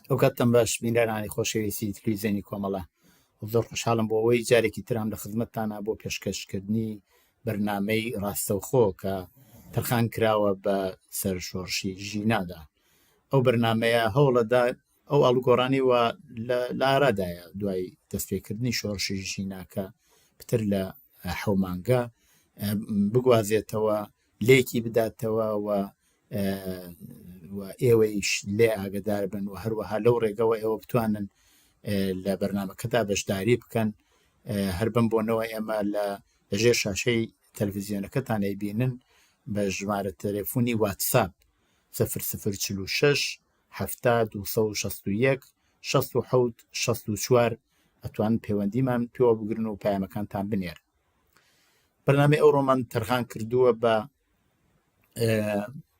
ئەو کاتتان باش بینەرانی خۆشەویستی تلویزیۆنی کۆمەڵە، زۆر خوشحاڵم بۆ ئەوەی جارێکی ترام لە خزمەتتانە بۆ پێشکەشکردنی بەرنامەی ڕاستەوخۆ کە تەرخان کراوە بە سەر شۆڕشی ژینادا. ئەو بەرنمەیە هەوڵەدا ئەو ئاڵوگۆڕانی وە لە ئارادایە دوای دەستپێکردنی شۆڕشی ژیناکە پتر لە حەومانگە بگوازێتەوە، لێکی بداتەوە و ئێوەیش لێ ئاگدار بن و هەروەها لەو ڕێگەوە ئێوە بتوانن لە بەرنمەکەدا بەشداری بکەن. هەر بم بۆنەوە ئێمە لەژێر شاشەی تەلەڤیزیۆنەکەتان ئەیبینن بە ژمارە تەلێفۆنی واتساپ 0046 70 261 67 64 ئەتوان پەیوەندیمان پێوە بگرن و پایامەکانتان بنێر. بەرنامەی ئەو ڕۆمان تەرخان کردووە بە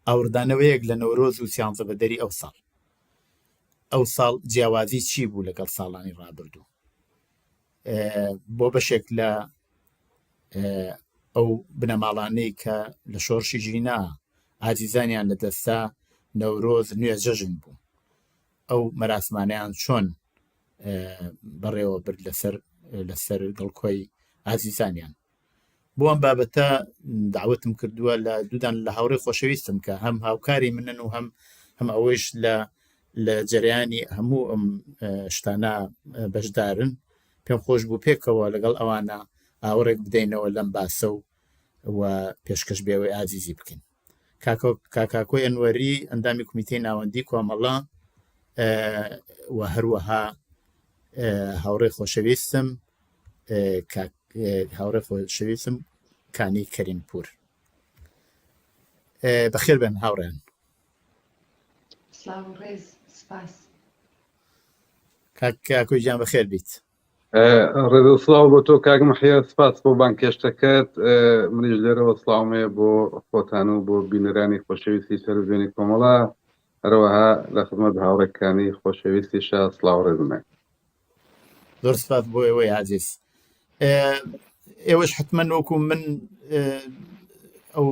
ئاوردانەوەیەک لە نەورۆز و سیانزە بەدەری ئەو ساڵ. ئەو ساڵ جیاوازی چی بوو لەگەڵ ساڵانی ڕابردوو؟ بۆ بەشێک لە ئەو بنەماڵانەی کە لە شۆڕشی ژینا ئازیزانیان لە دەستا نەورۆز نوێ جەژن بوو، ئەو مەراسمانیان چۆن بەڕێوە برد لەسەر دڵکۆی ئازیزانیان. بۆ ئەم بابەتە داوەتم کردووە لە دوودان لە هاوڕێی خۆشەویستم کە هەم هاوکاری منن و هەم ئەوەیش لە جەریانی هەموو ئەم شتانە بەشدارن. پێم خۆش بوو پێکەوە لەگەڵ ئەوانە ئاوڕێک بدەینەوە لەم باسە و پێشکەش بێەوەی ئازیزی بکەین. کاکۆی ئەنوەری ئەندامی کومیتەی ناوەندی کۆمەڵە و هەروەها هاوڕێی خۆشەویستم هاوڕێی خۆشەویستم کانی کەریمپور. بەخێر بن هاوڕێن. کاکۆی گیان بەخێر بیت. ڕێزەسڵاو بۆ تۆ کاک مەحیا، سپاس بۆ بانکێشتەکەت. منیش لێرەوە سڵاومێ بۆ خۆتان و بۆ بینەرانی خۆشەویستی تەلەڤیزیۆنی کۆمەڵە، هەروەها لە خزمەت هاوڕێکانی خۆشەویستیشە سڵاو ڕێزمێ. زۆر سپاس بۆ ئێوەی عەزیز. ئێوەش حتمەن وەکو من ئەو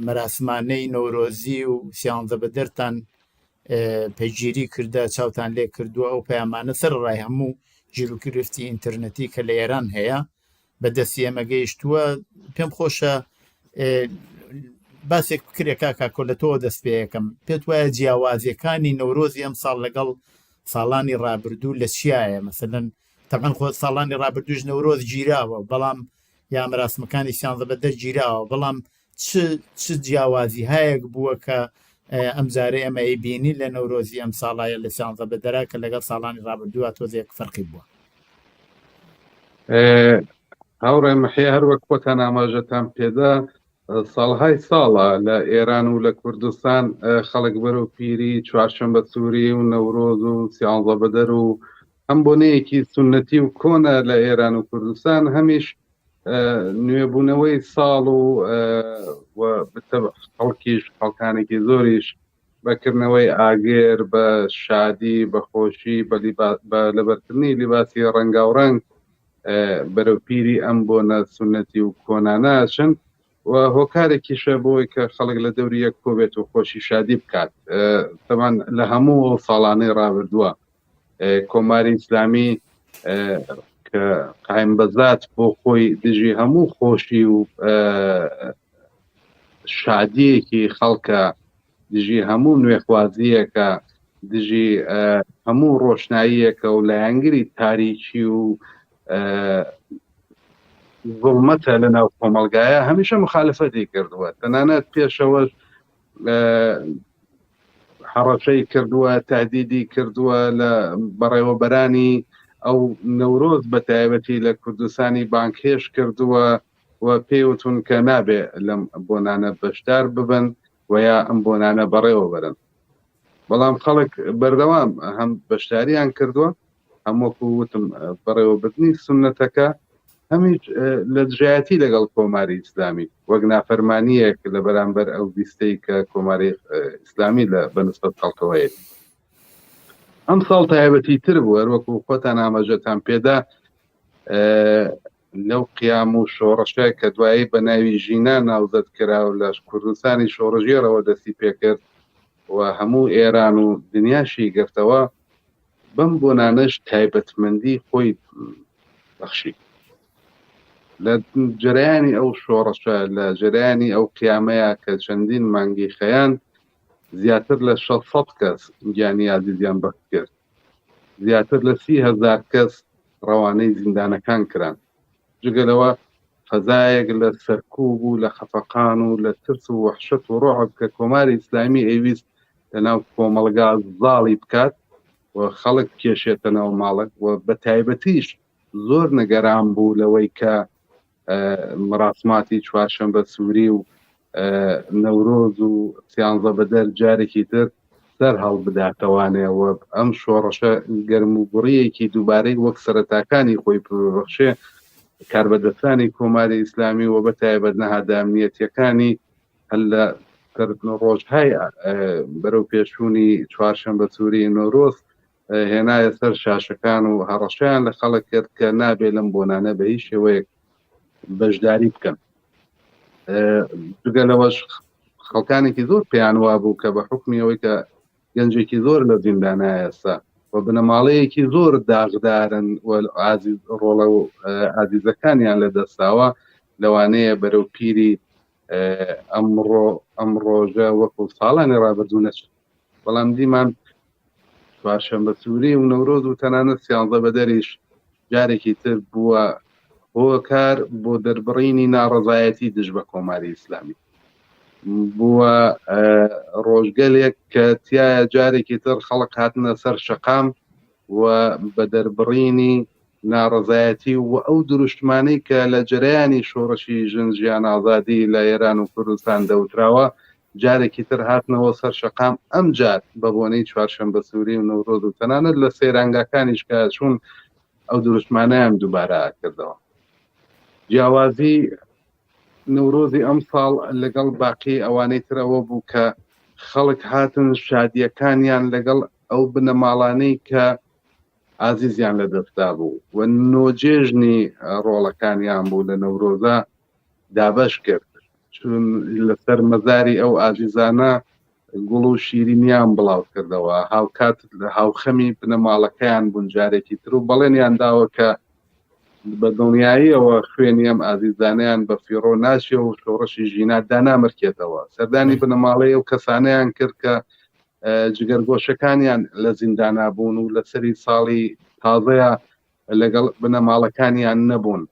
مەراسمانەی نەورۆزی و سیانزە بەدەرتان پەیگیری کردە، چاوتان لێ کردووە. ئەو پەیامانە سەرڕای هەموو ژیرروکرفتی ئینتەرنەتی کە لە ئێران هەیە بەدەستی ئێمە گەیشتووە. پێم خۆشە باسێک بکرێ کاکۆ لە تۆ دەست پێ یەکەم. پێت وایە جیاوازیەکانی نەورۆزی ئەم ساڵ لەگەڵ ساڵانی ڕابردوو لە چیایە؟ مەسەلەن تەمان خۆ ساڵانی ڕابردووش نەورۆز گیراوە، بەڵام یا مەراسمەکانی سیانزە بەدەر گیراوە، بەڵام چ جیاوازی هەیەک بووە کە ئەم جارە ئێمە ئەیبینی لە نەورۆزی ئەم ساڵایە لە سیانزە بەدەرا کە لەگەڵ ساڵانی ڕابردووە تۆزێک فەرقی بووە؟ هاوڕێ مەحیا، هەروەک خۆتان ئاماژەتان پێدا، ساڵهای ساڵە لە ئێران و لە کوردستان خەڵک بەرەو پیری چوارشەمبە سووری و نەورۆز و سیانزە بەدەر و هەم بۆنەیەکی سونەتی و کۆنە لە ئێران و کوردستان، هەمیش نوێبوونەوەی ساڵ و خەڵکیش خەڵکانێکی زۆریش بەکردنەوەی ئاگێر بە شادی بە خۆشی بە لەبەرکردنی لیباسی ڕەنگاوڕەنگ بەرەو پیری ئەم بۆنە سونەتی و کۆنانەچن و هۆکارێکیشە بۆی کە خەڵک لە دەوری یەک کۆبێت و خۆشی شادی بکات. تەمان لە هەموو ساڵانەی ڕابردووە کۆماری ئیسلامی کە قایم بەزات بۆ خۆی دژی هەموو خۆشی و شادیەکی خەڵکە، دژی هەموو نوێخوازیەکە، دژی هەموو ڕۆشناییەکە و لایەنگری تاریکی و زوڵمەتە لە ناو کۆمەلگایە هەمیشە مخالفەتی کردووە. تەنانەت پێشەوەش حەڕەشەی کردووە، تهدیدی کردووە لە بەڕێوەبەرانی ئەو نەورۆز بە تایبەتی لە کوردستانی بانکهێش کردووە و پێوتون کە نابێ لەم بۆنانە بەشدار ببن و یا ئەم بۆنانە بەڕێوە بەرن. بەڵام خەڵک بەردەوام هەم بەشداریان کردووە، هەم وەکو وتم بەڕێوەبردنی سونەتەکە، هەمیش لە دژایەتی لەگەڵ کۆماری ئیسلامی وەک نافەرمانیەک لە بەرامبەر ئەو بیستەی کە کۆماری ئیسلامی لە بەنسبەت خەڵکەوەیە. ئەم ساڵ تایبەتی تر بوو، وەکو خۆتان ئاماژەتان پێدا، لەو قیام و شۆڕشە کە دوایی بە ناوی ژینا ناوزەت کرا و لە کوردستانی شۆڕژێرەوە دەستی پێکرد، و هەموو ئێران و دنیاشی گرتەوە بەم بۆنانەش تایبەتمەندی خۆی بەخشی لە جەرایانی ئەو شۆڕەشە لە جەرایانی ئەو قیامەیە کە چەندین مانگی خەیان زیاتر لە 600 کەس گیانی یازیدیان بەخت کرد زیاتر لە 30,000 کەس ڕەوانەی زیندانەکان کران جگەلەوە فەزایەک لە سەرکوب و لە خەفەقان و لە ترس و وەحشەت و ڕۆعب کە کۆماری ئیسلامی ئەیویست لەناو کۆمەڵگا زاڵی بکات و خەڵک کێشێتە ناو ماڵک و بە تایبەتیش زۆر نەگەران بوو لەوەی کە مراسماتی چوارشەمبە سووری و نەورۆز و سیانزە بەدەر جارێکی تر سەر هەڵ بداتەوانەوە ئەم شۆڕەشە گەرم و بڕیەکی دووبارەی وەک سەرەتاکانی خۆی ببەخشێ کاربەدەستانی کۆماری ئیسلامی و بە تایبەت نەهادە ئەمنیەتیەکانی هەل لە ڕۆژهای بەرەو پێشوونی چوارشەمبە سووری نۆرۆز هێنایە سەر شاشەکان و هەڕەشیان لە خەڵک کرد کە نابێ لەم بۆنانە بە هیچ شێوەیەک بەشداری بکەن جگەلەوەش خەڵکانێکی زۆر پێیان وا بوو کە بە حکمی ئەوەی کە گەنجێکی زۆر لە زیندانایە ئێستا و بنەماڵەیەکی زۆر داغدارن و ڕۆڵە و ئازیزەکانیان لە دەستاوە لەوانەیە بەرەو پیری ئەم ڕۆژە وەکو ساڵانی ڕابردوو نەچێت بەڵام دیمان چوارشەمبە سووری و نەورۆز و تەنانەت سیانزە بەدەریش جارێکی تر بووە هۆکار بۆ دەربڕینی ناڕەزایەتی دژ بە کۆماری ئیسلامی بووە ڕۆژگەلێک کە تایە جارێکی تر خەڵک هاتنە سەر شەقام و بە دەربڕینی ناڕەزایەتی و ئەو دروشتمانەی کە لە جەرایانی شۆڕشی ژنجیان ئازادی لە ئێران و کوردستان دەوتراوە جارێکی تر هاتنەوە سەر شەقام ئەم جار بە بۆنەی چوارشەمبە سووری و نەورۆز و تەنانەت لە سەیرانگاکانیش کە چوون ئەو دروشتمانەیان دووبارە کردەوە جیاوازی نەورۆزی ئەم ساڵ لەگەڵ باقی ئەوانەی ترەوە بوو کە خەڵک هاتن شادیەکانیان لەگەڵ ئەو بنەماڵانەی کە ئازیزیان لە دەستا بوو و نۆجێژنی ڕۆڵەکانیان بوو لە نەورۆزە دابەش کرد چون لەسەر مەزاری ئەو ئازیزانە گوڵ و شیرینیان بڵاو کردەوە هاوکات هاوخەمی بنەماڵەکەیان بوون جارێکی تر و بەڵێنیان داوە کە بە دڵنیاییەوە خوێنی ئەم ئازیزانیان بە فیڕۆ ناچێ و شۆڕەشی ژینا دانامرکێتەوە سەردانی بنەماڵەیە و کەسانەیان کرد کە جگەرگۆشەکانیان لە زیندانا بوون و لە سەری ساڵی تازەیە لەگەڵ بنەماڵەکانیان نەبوون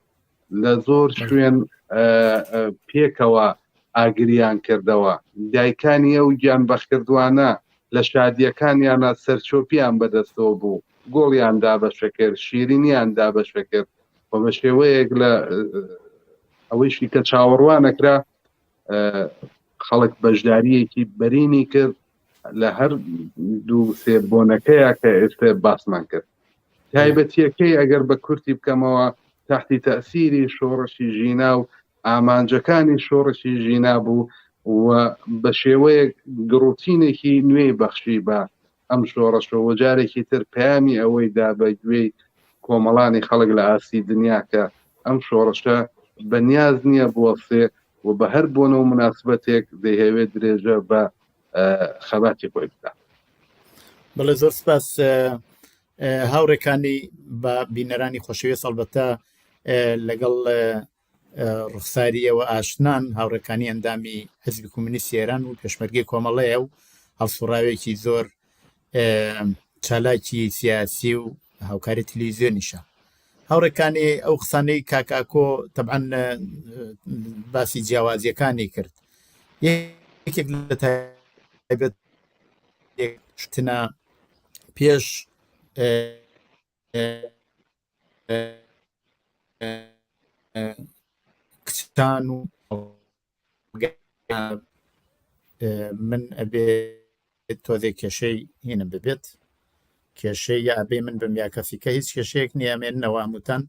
لە زۆر شوێن پێکەوە ئاگریان کردەوە دایکانی ئەو گیان بەخکردوانە لە شادیەکانیانە سەرچۆپیان بەدەستەوە بوو گۆڵیان دابەشە کرد شیرینیان دابەشە کرد بە شێوەیەک لە ئەوەیشی کە چاوەڕوانەکرا خەڵک بەشداریەکی بەرینی کرد لە هەر دوو سێبۆنەکەیە کە ئێستا باسمان کرد تایبەتیەکەی ئەگەر بە کورتی بکەمەوە تحتی تەسیری شۆڕشی ژینا و ئامانجەکانی شۆڕشی ژینا بوو و بە شێوەیەک گڕوتینێکی نوێی بەخشی بە ئەم شۆڕەشەوە جارێکی تر پەیامی ئەوەی دا بە گوێی کۆمەڵانی خەڵک لە ئاسی دنیا کە ئەم شۆڕەشە بەنیاز نییە بوەستێ و بە هەر بۆنە و مناسبەتێک دەیهەوێت درێژە بە خەباتی خۆی بدا. بەڵێ زۆر سپاس هاوڕێکانی بە بینەرانی خۆشەویست ئەلبەتە لەگەڵ ڕوخساریەوە ئاشنان هاوڕێکانی ئەندامی حزبی کۆمونیستی ئێران و پێشمەرگەی کۆمەڵەیە و هەڵسوڕاوێکی زۆر چالاکی سیاسی و هاوکاری تەلەڤیزیۆنیشە هاوڕێکانی ئەو قسانەی کاکاکۆ تەبعەن باسی جیاوازیەکانی کرد یەکێک لە تایبەت شتنە پێش کچان و من ئەبێت تۆزێک کێشەی هینە ببێت کێشەی یا ئەبێ من بم یا کەسی کە هیچ کێشەیەک نیامێننەوە هەمووتان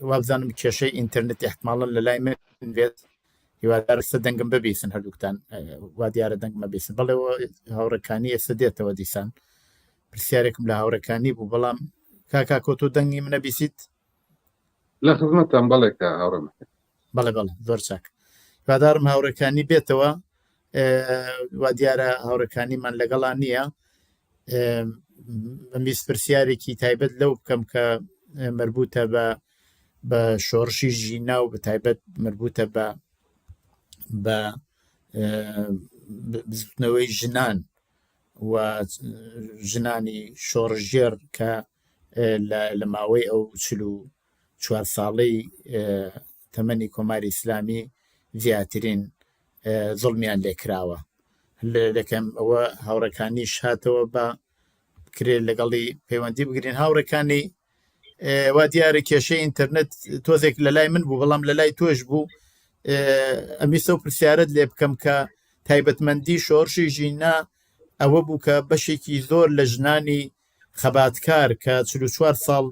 وابزانم کێشەی ئینتەرنێت احتماڵەن لە لای من بێت هیوادارستە دەنگم ببیسن هەردووکتان وا دیارە دەنگمە بیسن بەڵێەوە هاوڕەکانی ئێستا دێتەوە دیسان پرسیارێکم لە هاوڕەکانی بوو بەڵام کاکاکۆ تۆ دەنگی منە بیسیت لە خزمەتتان بەڵێکە هاوڕێم بەڵێ زۆر چاک هیوادارم هاوڕەکانی بێتەوە وا دیارە هاوڕەکانیمان لەگەڵان نییە. ئەمیست پرسیارێکی تایبەت لەو بکەم کە مربوطە بە شۆڕشی ژینا و بە تایبەت مربوطە بە بزوتنەوەی ژنان و ژنانی شۆڕژێر کە لە ماوەی ئەو 44 ساڵەی تەمەنی کۆماری ئیسلامی زیاترین زڵمیان لێکراوە. دەکەم ئەوە هاوڕەکانیش هاتەوە بە کرێ لەگەڵی پەیوەندی بگرین. هاوڕەکانی وا دیارە کێشەی ئینتەرنێت تۆزێک لە لای من بوو، بەڵام لە لای تۆش بوو. ئەمیستە و پرسیارت لێ بکەم کە تایبەتمەندی شۆڕشی ژینا ئەوە بوو کە بەشێکی زۆر لە ژنانی خەباتکار کە 44 ساڵ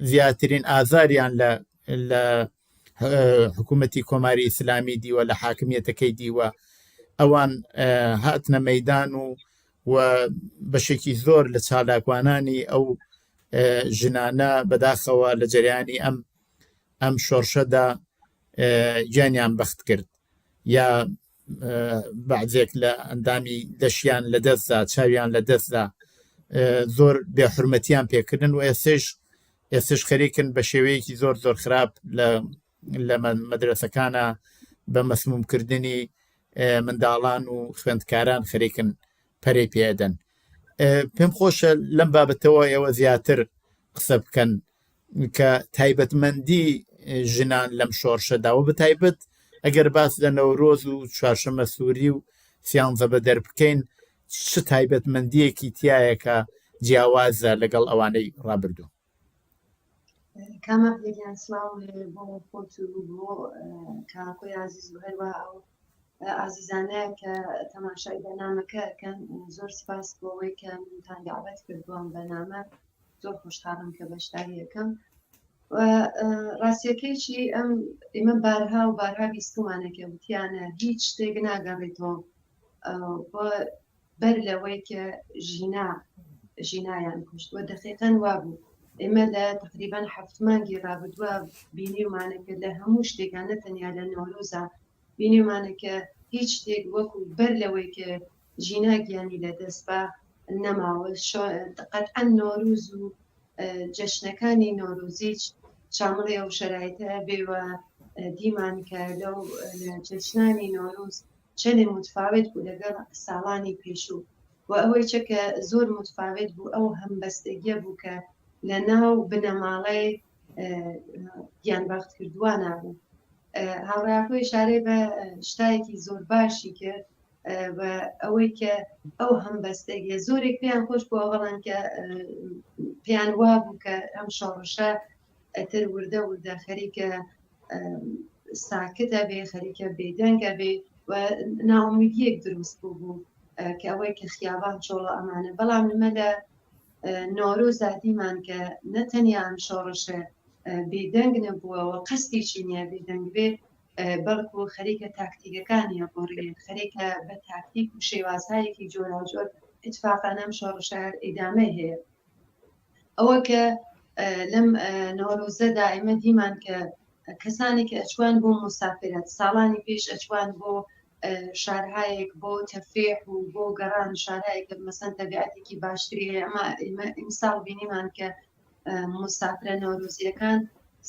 زیاترین ئازاریان لە حکوومەتی کۆماری ئیسلامی دیوە، لە حاکمیەتەکەی دیوە، ئەوان هاتنە مەیدان و بەشێکی زۆر لە چالاکوانانی ئەو ژنانە بەداخەوە لە جەریانی ئەم شۆڕشەدا گیانیان بەخت کرد، یا بەعزێک لە ئەندامی دەشیان لە دەستدا، چاویان لە دەستدا، زۆر بێحورمەتیان پێکردن و ئێستش خەریکن بە شێوەیەکی زۆر زۆر خراپ لە مەدرسەکانە بە مەسمومکردنی منداڵان و خوێندکاران خەریکن پەرەی پێدەن. پێم خۆشە لەم بابەتەوە ئێوە زیاتر قسە بکەن کە تایبەتمەندی ژنان لەم شۆڕشەداوە، بەتایبەت ئەگەر باس لە نەورۆز و چوارشەمە سووری و سیانزە بە دەربکەین، چ تایبەتمەندیەکی تایە کە جیاوازە لەگەڵ ئەوانەی ڕابردوو؟ کامە بێگیان سلااو بۆ خۆت و بۆ کاکۆی عزیز و هەروە ئەو عزیزانەیە کە تەماشای بەنامەکەکەن. زۆر سپاس بۆەوەی کە منتان داوەت کردووەم بەنامە، زۆر خۆشحاڵم کە بەشداری یەکەم. ڕاستیەکەیکی ئێمە بارها و بارها بیستمانەکە وتیانە هیچ شتێک ناگەڕێتەوە بەر لەوەی کە ژینایان کوشتوە. دەقیقەن وابوو. ئێمە لە تقریبان 7 مانگی ڕابردووە بینیمانەکە لە هەموو شتێکان، نەتەنیا لە نۆرۆزە بینیمانەکە هیچ شتێک وەکو بەر لەوەی کە ژینا گیانی لە دەست بە نەماوە. قەتعەن نۆروز و جەشنەکانی نۆروزیچ شامڵی ئەو شەرایطە بێوە دیمان کە لەو جەشنانی نۆروز چەندێ متفاوت بوو لەگەڵ ساڵانی پێشوو، و ئەوەی چکە زۆر متفاوت بوو ئەو هەمبەستەگیە بوو کە لە ناو بنەماڵەی گیانبەخت کردووانە بوو. هاوڕاکۆی شارێ بە شتایەکی زۆر باشی کرد بە ئەوەی کە ئەو هەمبەستەگیە زۆرێک پێیان خۆش بووە، بەڵام کە پێیان وا بوو کە ئەم شۆڕشە ئەتر وردە خەریکە ساکتە بێ، خەریکە بێدەنگە بێ، و ناومیدیەک دروست بوو کە ئەوەی کە خیابان چۆڵە ئەمانە. بەڵام لمە لە نۆرۆزا دیمان کە نەتەنیا ئەم شۆڕشە بێدەنگ نەبووەوە، قەستێکی نییە بێدەنگ بێ، بەڵکو خەریکە تاکتیکەکانیە بۆڕێ، خەریکە بە تاکتیک و شێوازهایەکی جۆراوجۆر اتفاقان ئەم شۆڕشە ئیدامە هەیە. ئەوە کە لەم نۆرۆزەدا ئێمە دیمان کە کەسانی کە ئەچوان بۆ مسافرەت، ساڵانی پێش ئەچوان بۆ شارهایەک بۆ تەفێح و بۆ گەڕان شارهایەک مەسەن تەبیعەتێکی باشتری. ئەمە ئیمساڵ بینیمان کە مسافرە نۆرۆزیەکان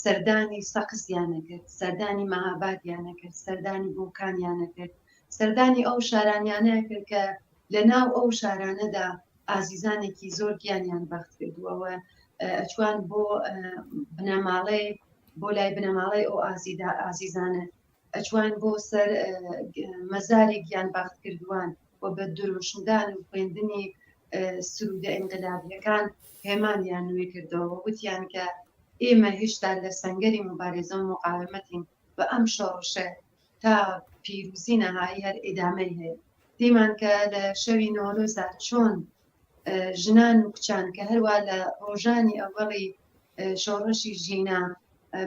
سەردانی سەقزیانە کرد، سەردانی مەهابادیانە کرد، سەردانی بۆکانیانە کرد، سەردانی ئەو شارانیانە کرد کە لە ناو ئەو شارانەدا ئازیزانێکی زۆر گیانیان بەخت کردووەوە. ئەچوان بۆ بنەماڵەی بۆ لای بنەماڵەی ئەو ئازیزانە، ئەچوان بۆ سەر مەزاری گیان بەخت کردووان و بە دروشندان و خوێندنی سرودە ئینقلابیەکان هێمانیان نوێ کردەوە. وتیان کە ئێمە هێشتا لە سەنگەری مبارێزە و مقاومەتین بە ئەم شۆڕشە تا پیرۆزی نەهایی هەر ئیدامەی هەیە. دیمان کە لە شەوی نۆرۆزە چۆن ژنان و کچان کە هەروە لە ڕۆژانی ئەوەڵی شۆڕشی ژینا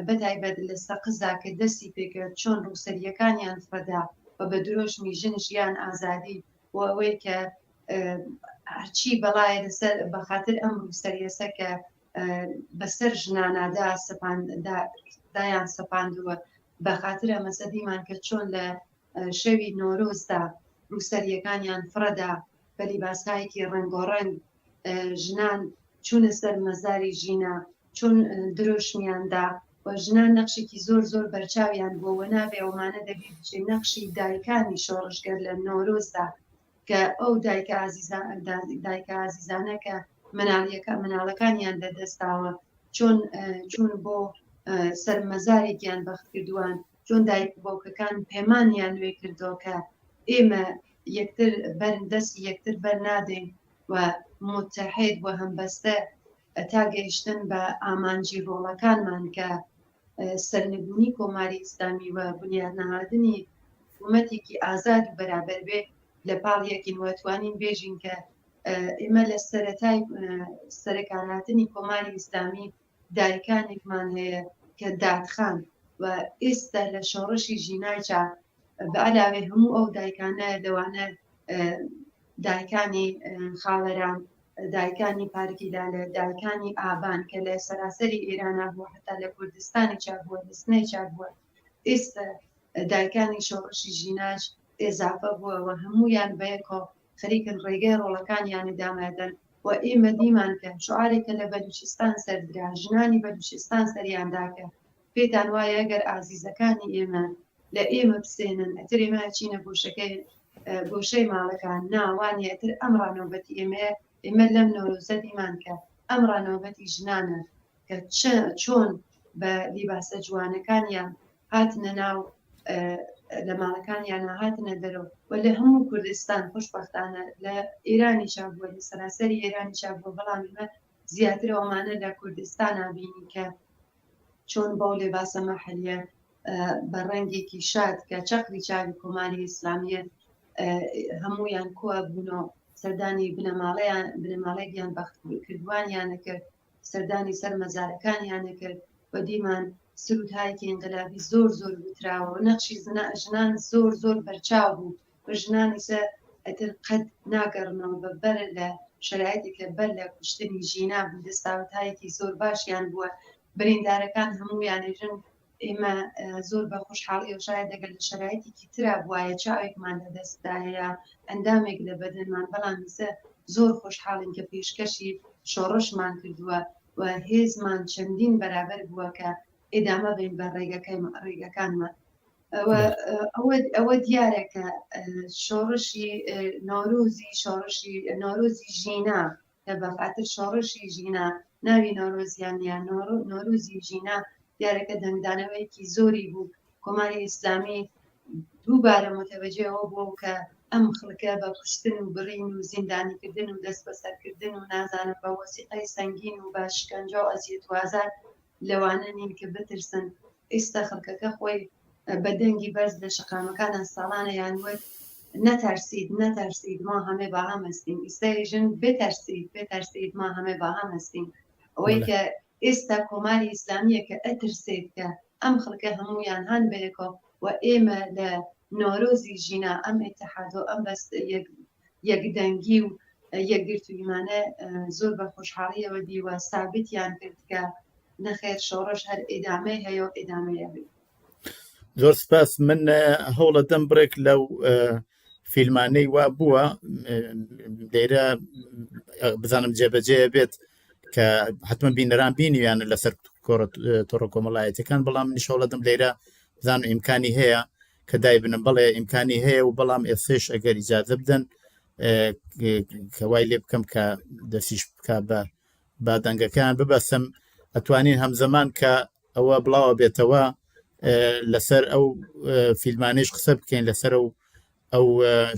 بەتایبەت لە سەقزا کە دەستی پێکرد چۆن ڕووسەریەکانیان فەدا و بە درۆژمی ژن ژیان ئازادی و ئەوەی کە هەرچی بەڵایە لەسەر بەخاتر ئەم ڕووسەریەسە کە بەسەر ژنانادا دایان سەپاندووە بەخاترە مەسە دیمان کە چۆن لە شەوی نۆرۆزدا ڕووسەریەکانیان فرەدا بە لیباسایەکی ڕنگۆڕەنگ ژنان چوونە سەر مەزاری ژینە چۆن درۆشمیاندا و ژنان نەخشێکی زۆر زۆر بەرچاویان بۆەوە نابێ ئەومانە دەبێت بچێ نەخشی دایکانی شۆڕشگەر لە نۆرۆزدا کە ئەو دایکە ئازیزانە کە مناڵەکانیان لەدەستاوە چۆن بۆ سەرمەزارێکیان بەخت کردووان چۆن دایک بۆکەکان پەیمانیان نوێ کردەوە کە ئێمە یەکتر بەرندەستی یەکتر بەرنادەین و متحید و هەمبەستە تا گەیشتن بە ئامانجی ڕۆڵەکانمان کە سەرنگونی کۆماری ئیسلامی و بنیادنەهادنی حکوومەتێکی ئازاد و بەرابەر بێ لە پاڵ یەکین وەتوانین بێژین کە ئێمە لە سەرەتای سەرکارهاتنی کۆماری ئیسلامی دایکانێکمان هەیە کە دادخان و ئێستا لە شۆڕشی ژیناچە بە علاوێ هەموو ئەو دایکانە لەوانە دایکانی خاوەران دایکانی پارکیدا لە دایکانی ئابان کە لە سەراسەری ئێرانە بووە حتا لە کوردستانی چاکبووە لە سنەی چاکبووە ئێستا دایکانی شۆڕشی ژیناش ئێزافە بووە هەمویان بەیەکۆ خەریکن ڕێگەی ڕۆڵەکانیانی دامادەن و ئێمە دیمان کە شعارێکە لە بەلوچستان سەردرا ژنانی بەلوچستان سەریانداکە پێتان وایە ئەگەر ئازیزەکانی ئێمە لە ئێمە بسێنن ئەتر ئێمە چینە گۆشەی ماڵەکان ناوانێ ئەتر ئەمڕانەوبەتی ئێمە لەم نۆرۆزە دیمان کە ئەمڕانەوبەتی ژنانە کە چۆن بە لیباسە جوانەکانیان هاتنە ناو لە ماڵەکانیان هاتنە دەرەوە و لە هەموو کوردستان خۆشبەختانە لە ئێرانی چابووە لە سەراسەری ئێرانی چابووە بەڵام ئێمە زیاتر ئەومانە لە کوردستان بینی کە چۆن بەو لێباسە مەحەلیە بە ڕەنگێکی شاد کە چەقری چاوی کۆماری ئیسلامیە هەمویان کۆ بوونەوە سەردانی بنەماڵەیەکیان بەخت کردوانیانە کرد سەردانی سەر مەزارەکانیانە کرد و دیمان سرودهایەکی ئینقلابی زۆر زۆر وتراوە نەخشی ژنان زۆر زۆر بەرچاو بوو و ژنانیسە ئەتر قەت ناگەڕنەوە بە بەر لە شرایەتێکە بەر لە کوشتنی ژینا بوو دەستاوتایەکی زۆر باشیان بووە بریندارەکان هەمویانێژن ئێمە زۆر بە خۆشحاڵی و شاید دەگەر لە شرایەتێکی ترا بواە چاوێکمان لەدەستدایە ئەندامێک لە بەدنمان بەڵام میسە زۆر خۆشحاڵین کە پێشکەشی شۆڕشمان کردووە و هێزمان چەندین بەرابەر بووە کە ئێدامە بین بە ڕێگەکانمان ئەوە دیارە کە شۆڕشی نۆرۆزی ژینا کە بەخاتر شۆڕشی ژینا ناوی نۆرۆزیانیان نۆروزی ژینا دیارەکە دەنگدانەوەیکی زۆری بوو کۆماری ئیسلامی دووبارە متەوەجێەوە بوو کە ئەم خڵکە بە کوشتن و بڕین و زیندانیکردن و دەست بەسەرکردن و نازانم بە وەسیقەی سەنگین و بە شکنجە و ئەزیەت و ئازار لەوانە نین کە بترسن ئێستا خەڵکەکە خۆی بە دەنگی بەرز لە شەقامەکانە ساڵانە یانوەت نەتەرسید ما هەمێ باهام هەستین ئیستا بێتەرسید ما هەمێ باهام هەستین ئەوەی کە ئێستا کۆماری ئیسلامیە کە ئەترسێت کە ئەم خەڵکە هەمویان هەن بەیەکۆ و ئێمە لە نۆرۆزی ژینا ئەم ئێتحاد و ئەم بەست یەکدەنگی و یەکگرتوویمانە زۆر بە خۆشحاڵیەوە دیوە سابتیان کرد کە نەخێر شۆڕش هەر ئێدامەی هەیە و ئێدامەیە بێت. زۆر سپاس من هەوڵە دەم بڕێک لەو فیلمانەی وا بووە لێرە بزانم جێبەجێ بێت کە حتمما بینەران بینیویانە لەسەر تۆڕە کۆمەڵایەتەکان بەڵام نیشەوڵە دەم لێرە بزانم ئیمکانی هەیە کە دای بنم بڵێ ئیمکانی هەیە و بەڵام ئێسش ئەگەر ئیجازە بدەن کەوای لێ بکەم کە دەستیش بکە بە دەنگەکان ببەسم ئەتوانین هەمزەمان کە ئەوە بڵاوە بێتەوە لەسەر ئەو فیلمانەیش قسە بکەین لەسەر ئەو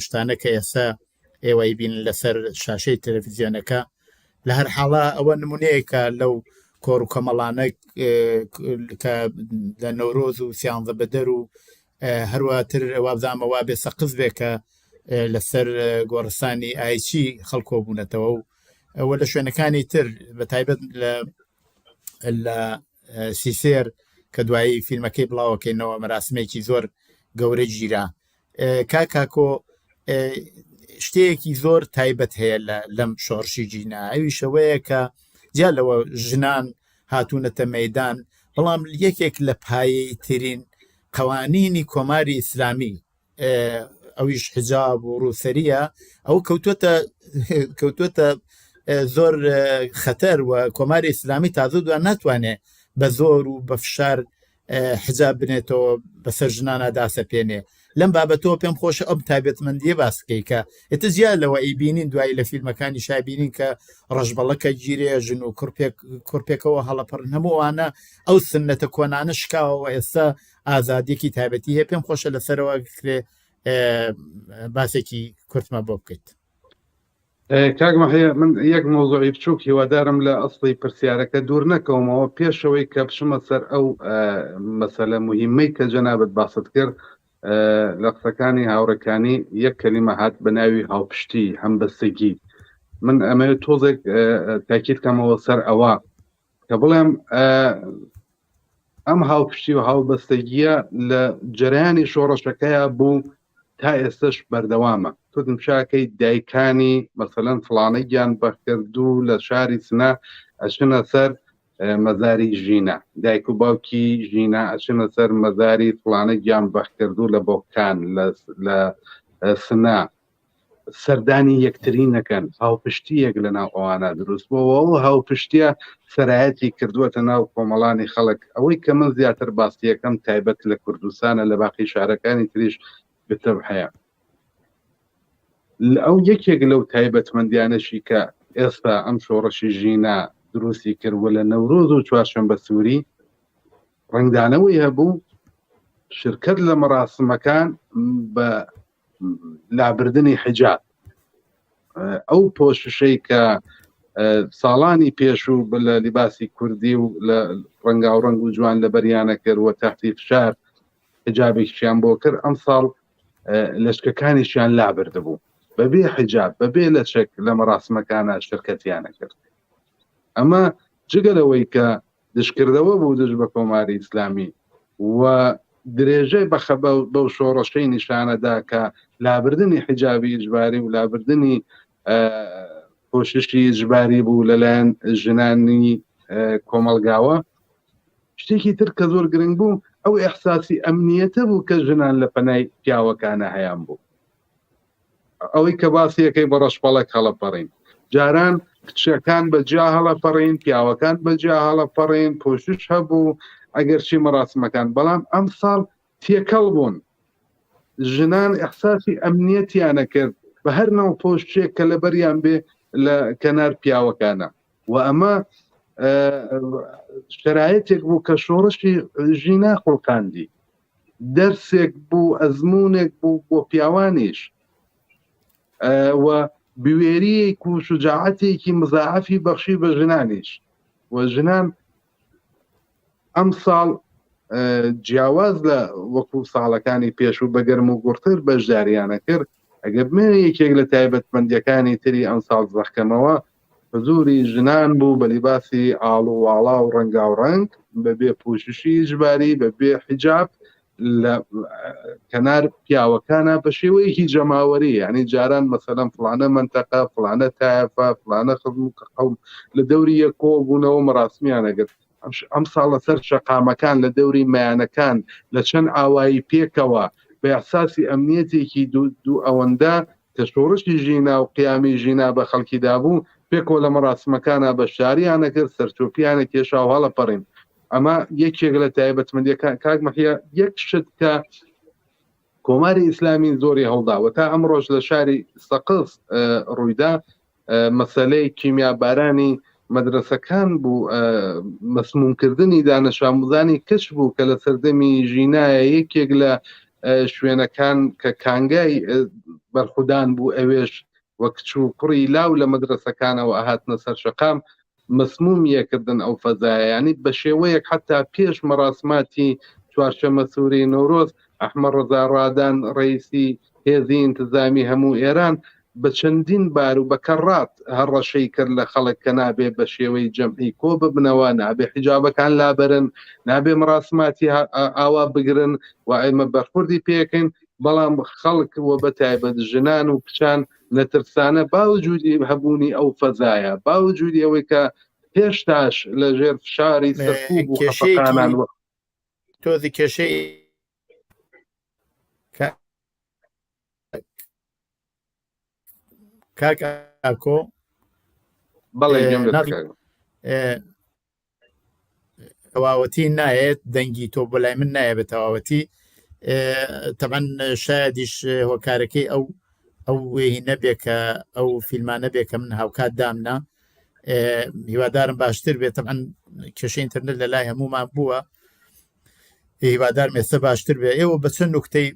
شتانە کە ئێستا ئێوەی بین لەسەر شاشەی تەلەڤیزیۆنەکە لە هەر حاڵە ئەوە نمونەیەکە لەو کۆڕ و کۆمەڵانە کە لە نەورۆز و سیانزە بەدەر و هەرواتر وابزانمەوە بێ سەقز بێ کە لەسەر گۆڕستانی ئایچی خەڵکۆ بوونەتەوە و ئەوە لە شوێنەکانی تر بە تایبەت لە سیسێر کە دوایی فیلمەکەی بڵاوەکەینەوە مەراسمێکی زۆر گەورە گیرا کاکۆ شتەیەکی زۆر تایبەت هەیە لەم شۆڕشی جینا ئەویشەوەیە کە جا لەوە ژنان هاتوونەتە مەیدان بەڵام یەکێک لە پایەی ترین قەوانینی کۆماری ئیسلامی ئەویش حجاب و ڕووسەریە ئەو کەوتوتە زۆر خەتەر و کۆماری ئیسلامی تازە دوان ناتوانێت بە زۆر و بە فشار حجاب بنێتەوە بەسەر ژنانە داسەپێنێ. لەم بابەتەوە پێم خۆشە ئەم تایبەتمەندیە باسکەی کە ئێتە زیاد لەوە ئەیبینین دوایی لە فیلمەکانی شابینین کە ڕەشبەڵەکە گیرێ ژن و کوڕپێکەوە هەڵەپەڕن هەمووانە ئەو سنەتە کۆنانە شکاوەوە ئێستا ئازادیەکی تایبەتی هەیە. پێم خۆشە لەسەرەوە کرێ باسێکی کورتمە بۆ بکەیت. کاک مەحیا من یەک مۆزوعی بچووک هیوادارم لە ئەسڵی پرسیارەکە دوور نەکەومەوە پێشەوەی کە بچمە سەر ئەو مەسەلە مهمەی کە جەنابەت باست کرد لە قسەکانی هاوڕەکانی یەک کەلیمە هات بە ناوی هاوپشتی هەمبەستگی. من ئەمەوێت تۆزێک تاکید کەمەوە سەر ئەوە کە بڵێم ئەم هاوپشتی و هاوبەستگیە لە جەرایانی شۆڕەشەکەیە بوو تا ئێستش بەردەوامە. تۆ دمشاکەی دایکانی مەسەلەن فڵانەی گیان بەخکردوو لە شاری سنا ئەچنە سەر مەزاری ژینە، دایک و باوکی ژینە ئەچنە سەر مەزاری فڵانە گیان بەخکردوو لە بۆکان لە سنا سەردانی یەکتری نەکەن. هاوپشتیەک لە ناو ئەوانە دروست بووەوە و هاوپشتیە سەرایەتی کردووەتە ناو کۆمەڵانی خەڵک. ئەوەی کە من زیاتر باستیەکەم تایبەت لە کوردستانە لە باقی شارەکانی تریش بتەب هەیە. ئەو یەکێک لەو تایبەتمەندیانەشی کە ئێستا ئەم شۆڕەشی ژینە دروستی کردووە لە نەورۆز و چوارشەمبە سووری ڕنگدانەوەی هەبوو شرکت لە مەراسمەکان بە لابردنی حجاب. ئەو پۆششەی کە ساڵانی پێشوو لە لیباسی کوردی و لە ڕەنگاوڕەنگ و جوان لە بەریانە کردوە تەحتی فشار حجابێکیان بۆ کرد، ئەم ساڵ لەشکەکانیشیان لابرد بوو بەبێ حجاب بەبێ لە چەک لە مەراسمەکانە شرکەتیانە کرد. ئەمە جگەلەوەی کە دشکردەوە بوو دژ بە کۆماری ئیسلامی و درێژەی بەخەبە بەو شۆڕەشەی نیشانەدا کە لابردنی حجابی ئیجباری و لابردنی پۆششی ئیجباری بوو لەلایەن ژنانی کۆمەلگاوە. شتێکی تر کە زۆر گرنگ بوو ئەو ئەحساسی ئەمنیەتە بوو کە ژنان لە پەنای پیاوەکانە هەیان بوو. ئەوەی کە باسیەکەی بە ڕەشپەڵەک هەڵەپەڕین، جاران کچەکان بەجیا هەڵەپەڕین، پیاوەکان بەجیا هەڵەپەڕین، پۆشش هەبوو ئەگەر چی مەراسمەکان. بەڵام ئەم ساڵ تێکەڵ بوون، ژنان ئەحساسی ئەمنیەتیانە کرد بە هەر ناو پۆشتێک کە لە بەریان بێ لە کەنار پیاوەکانە. و ئەمە شرایەتێک بوو کە شۆڕشی ژینا خوڵقاندی، دەرسێک بوو، ئەزمونێک بوو بۆ پیاوانیش و بوێریەک و شجاعەتێکی مزاعەفی بەخشی بە ژنانیش. و ژنان ئەم ساڵ جیاواز لە وەکو ساڵەکانی پێشوو بەگەرم و گوڕتر بەشداریانە کرد. ئەگەر بمێنێ یەکێک لە تایبەتمەندیەکانی تری ئەم ساڵ زەخکەمەوە حزوری ژنان بوو بە لیباسی ئاڵ و واڵا و ڕەنگاوڕەنگ بەبێ پوششی ئیجباری بەبێ حجاب لە کەنار پیاوەکانە بە شێوەیەکی جەماوەری. یعنی جاران مەسەلەن فڵانە منتەقە فڵانە تایەفە فڵانە قەوم لە دەوری یەکۆ بوونەوە مەراسمیانەگرت. ئەم ساڵ لەسەر شەقامەکان لە دەوری مەیانەکان لە چەند ئاوایی پێکەوە بە ئەحساسی ئەمنیەتێکی دوو ئەوەندە کە شۆڕشی ژینا و قیامی ژینا بە خەڵکیدا بوو پێکەوە لە مەراسمەکانە بەشداریانە کرد، سەرچۆپیانە کێشا و هەڵەپەڕین. ئەمە یەکێک لە تایبەتمەندیەکان. کاک مەحیا یەک شت کە کۆماری ئیسلامی زۆری هەڵداوە تا ئەمڕۆژ لە شاری سەقز ڕوویدا مەسەلەی کیمیابارانی مەدرسەکان بوو، مەسمومکردنی دانش ئاموزانی کەچ بوو کە لە سەردەمی ژینایە یەکێک لە شوێنەکان کە کانگای بەرخودان بوو ئەوێش وەک چوو کوڕی لاو لە مەدرسەکانەوە ئاهاتنە سەر شەقام مەسمومیەکردن ئەو فەزایە. ینی بە شێوەیەک حتا پێش مەراسماتی چوارشەممە سووری نۆرۆز ئەحمەد ڕەزا ڕادان ڕئیسی هێزی ئینتزامی هەموو ئێران بە چەندین بار و بەکەڕات هەڕەشەی کرد لە خەڵک کە نابێ بە شێوەی جەمعی کۆ ببنەوە، نابێ حیجابەکان لابرن، نابێ مەراسماتی ئاوا بگرن و ئێمە بەرخوردی پێکەین. بەڵام خەڵک وە بەتایبەت ژنان و کچان نەترسانە باوجودی هەبوونی ئەو فەزایە، باوجودی ئەوەی کە هێشتاش لە ژێر فشاری سەرکوب و خەفەقانان تۆزی کێشەی کاک ئاکۆ بەڵێ گەم لە تەواوەتی نایێت دەنگی تۆ بۆ لای من نایە بە تەواوەتی تەبەن شایدیش هۆکارەکەی ئەو وێهی نەبێ کە ئەو فیلمانە بێ کە من هاوکات دامنا هیوادارم باشتر بێت تەبەن کێشە ئینتەرنێت لە لای هەمومان بووە هیوادار مێستا باشتر بێ ئێوە بە چەند نوکتەی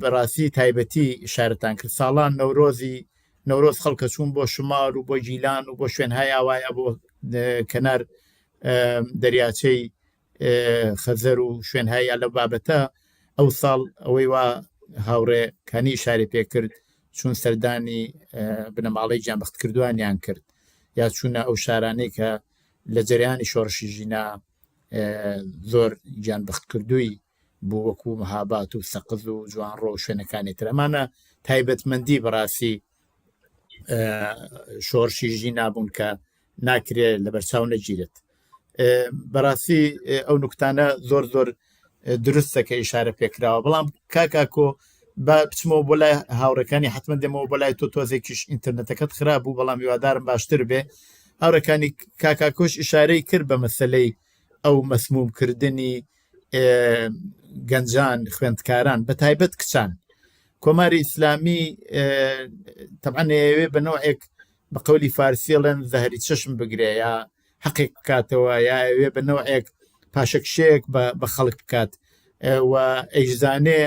بەڕاستی تایبەتی شارەتان کرد ساڵان نەورۆز خەڵکە چوون بۆ شمار و بۆ جیلان و بۆ شوێنهای ئاوایە بۆ کەنار دەریاچەی خەزەر و شوێنهایی لە بابەتە ئەو ساڵ ئەوەی وا هاوڕێکانی شاری پێکرد چون سەردانی بنەماڵەی گیانبەخت کردوانیان کرد یا چوونە ئەو شارانەی کە لە جەریانی شۆڕشی ژینا زۆر گیانبەخت کردووی بۆ وەکو مەهابات و سەقز و جوانڕۆ و شوێنەکانی تر ئەمانە تایبەتمەندی بەڕاستی شۆڕشی ژینا بوون کە ناکرێت لە بەرچاو نەگیرێت بەڕاستی ئەو نوکتانە زۆر دروستە کە ئیشارە پێکراوە بەڵام کاکۆ بچمەوە بۆ لای هاوڕەکانی حتممە دێمەوە بۆ لای تۆ تۆزێکیش ئینتەرنێتەکەت خراپ بوو بەڵام هیوادارم باشتر بێ هاوڕەکانی کاکۆش ئیشارەی کرد بە مەسەلەی ئەو مەسمومکردنی گەنجان خوێندکاران بە تایبەت کچان کۆماری ئیسلامی تەبعەن ئەوێ بە نوعێک بە قەولی فارسیڵێن زەهری چەشم بگرێ یا حەقێک بکاتەوە یا ئەوێ بە نوعێک پاشەکشەیەک بە خەڵک بکات و ئەیزانێ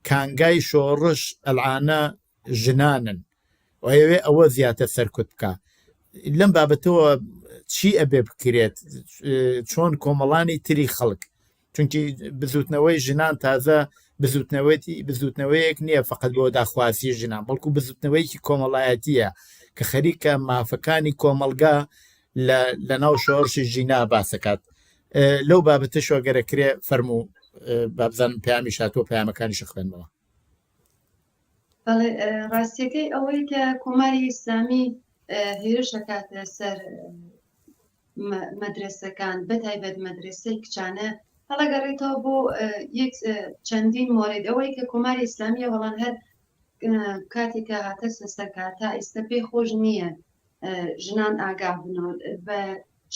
کانگای شۆڕش ئەلعانە ژنانن و ئەوێ ئەوە زیاتر سەرکوت بکە لەم بابەتەوە چی ئەبێ بکرێت چۆن کۆمەڵانی تری خەڵک چونکی بزوتنەوەی ژنان تازە بزوتنەوەیەک نییە فقط بۆ داخواسی ژنان بەڵکو بزوتنەوەیکی کۆمەڵایەتیە کە خەریکە مافەکانی کۆمەلگا لە ناو شۆڕشی ژینا باسەکات لەو بابەتە شۆگەرەکرێ فەرموو بابزانم پامی شاتۆ پامەکانیش خوێنەوە ڕاستیەکەی ئەوەی کە کۆماری ئیسلامی هێرشەکاتە سەر مەدرسەکان بەتایبەت مەدرسەی کچانە هەڵەگەڕێتەوە بۆ یەک چەندین مۆرد ئەوەی کە کۆماری ئیسلامیە وەڵام هەر کاتێکە هاتە سەرکاتا ئێستا پێی خۆش نییە ژنان ئاگاه بنەوە بە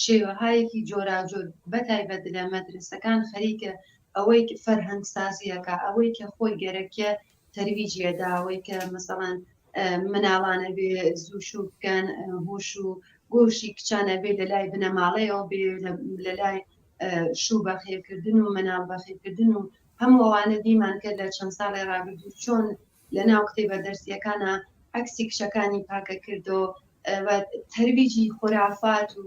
شێوەهایەکی جۆراجۆر بەتایبەت لە مەدرسەکان خەریکە ئەوەی فەرهەنگ سازیەکە ئەوەی کە خۆی گەرەکە تەرویجێدا ئەوەی کە مەسەڵەن مناڵانە بێ زووش و بکەن هوش و گۆشی کچانە بێ لە لای بنەماڵەیەوە بێ لە لای شوو بەخێکردن و مناڵ بەخێکردن و هەموو ئەوانە دیمان کرد لە چەند ساڵی ڕابردوو چۆن لە ناو کتێبە دەرسیەکانە عەکسی کچەکانی پاکە کردو و تەرویجی خورافات و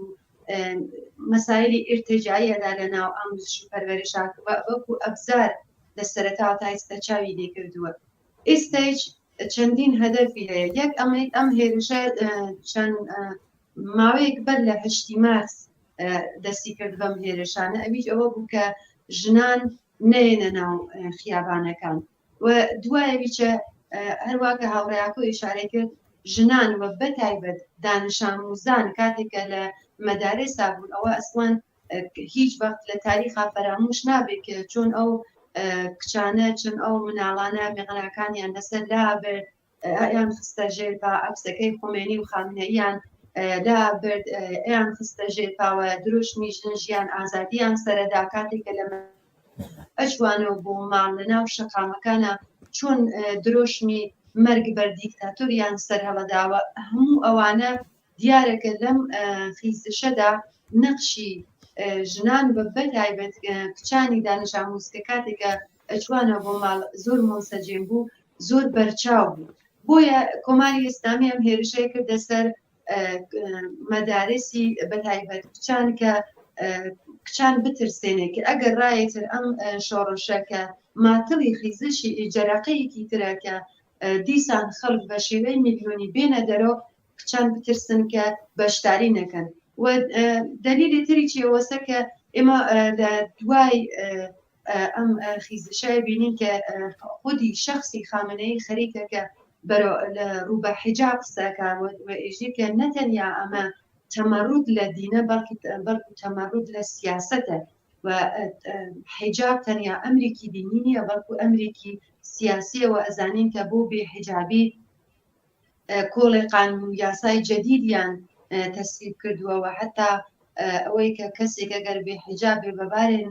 مەسایلی ئێرتێجاییەدا لە ناو ئامۆزش و پەروەردیشا وەکو ئەبزار لە سەرەتاوە تا ئێستا چاوی لێ کردووە ئێستاش چەندین هەدەفی هەیە یەک ئەم هێرشە چەند ماوەیەک بەر لە 8 مارس دەستی کرد بەم هێرشانە ئەویش ئەوە بوو کە ژنان نێنە ناو خیابانەکان و دوایەویچە هەروواکە هاوڕێیاکۆ ئیشارە کرد ژنان وە بەتایبەت دانشاموزان کاتێکە لە مەدارێسا بوون ئەوە ئەسڵان هیچ وەخت لە تاریخا فەراموش نابێت کە چۆن ئەو کچانە چون ئەو مناڵانە میغراکانیان لەسەر لابرد ئەیان خستە ژێر با عەکسەکەی خۆمێنی و خامنەییان لابرد ئەیان خستە ژێر پاوە درۆشمی ژن ژیان ئازادیان سەرەدا کاتێکە لە ئەجوانەوە بۆ ماڵ لە ناو شەقامەکانە چۆن درۆشمی مەرگ بەردیکتاتۆریان سەر هەڵەداوە هەموو ئەوانە دیارەکە لەم خیزشەدا نەقشی ژنان بە بەتایبەت کچانی دانش ئامۆزکە کاتێکە ئەجوانە بۆ ماڵ زۆر مۆسەجێن بوو زۆر بەرچاو بوو بۆیە کۆماری ئێسلامی ئەم هێرشەیە کردە سەر مەدارسی بەتایبەت کچان کە کچان بترسێنێ کە ئەگەر ڕایەتر ئەم شۆڕشەکە ماتڵی خیزشی جەراقەیەکی ترە کە دیسان خەڵک بە شێوەی میلیۆنی بێنە دەرەوە کچان بترسن کە بەشداری نەکەن و دلیلی تری چێوەسە کە ئێمە لە دوای ئەم خیزشای بینین کە خودی شخصی خامنەی خەریکە کە لە ڕوبە حیجاب قسەکە و ئێژێکە نەتەنیا ئەمە تەمەڕود لە دینە بەڵکو تەمەڕود لە سیاسەتە و حیجاب تەنیا ئەمریکی دینی نییە بەڵکو ئەمریکی سیاسیەوە ئەزانین کە بۆ بێ حیجابی کۆڵی قانون و یاسای جدیدیان تەسویب کردووە و حتا ئەوەی کە کەسێک ئەگەر بێحیجاب بێ بەبارێن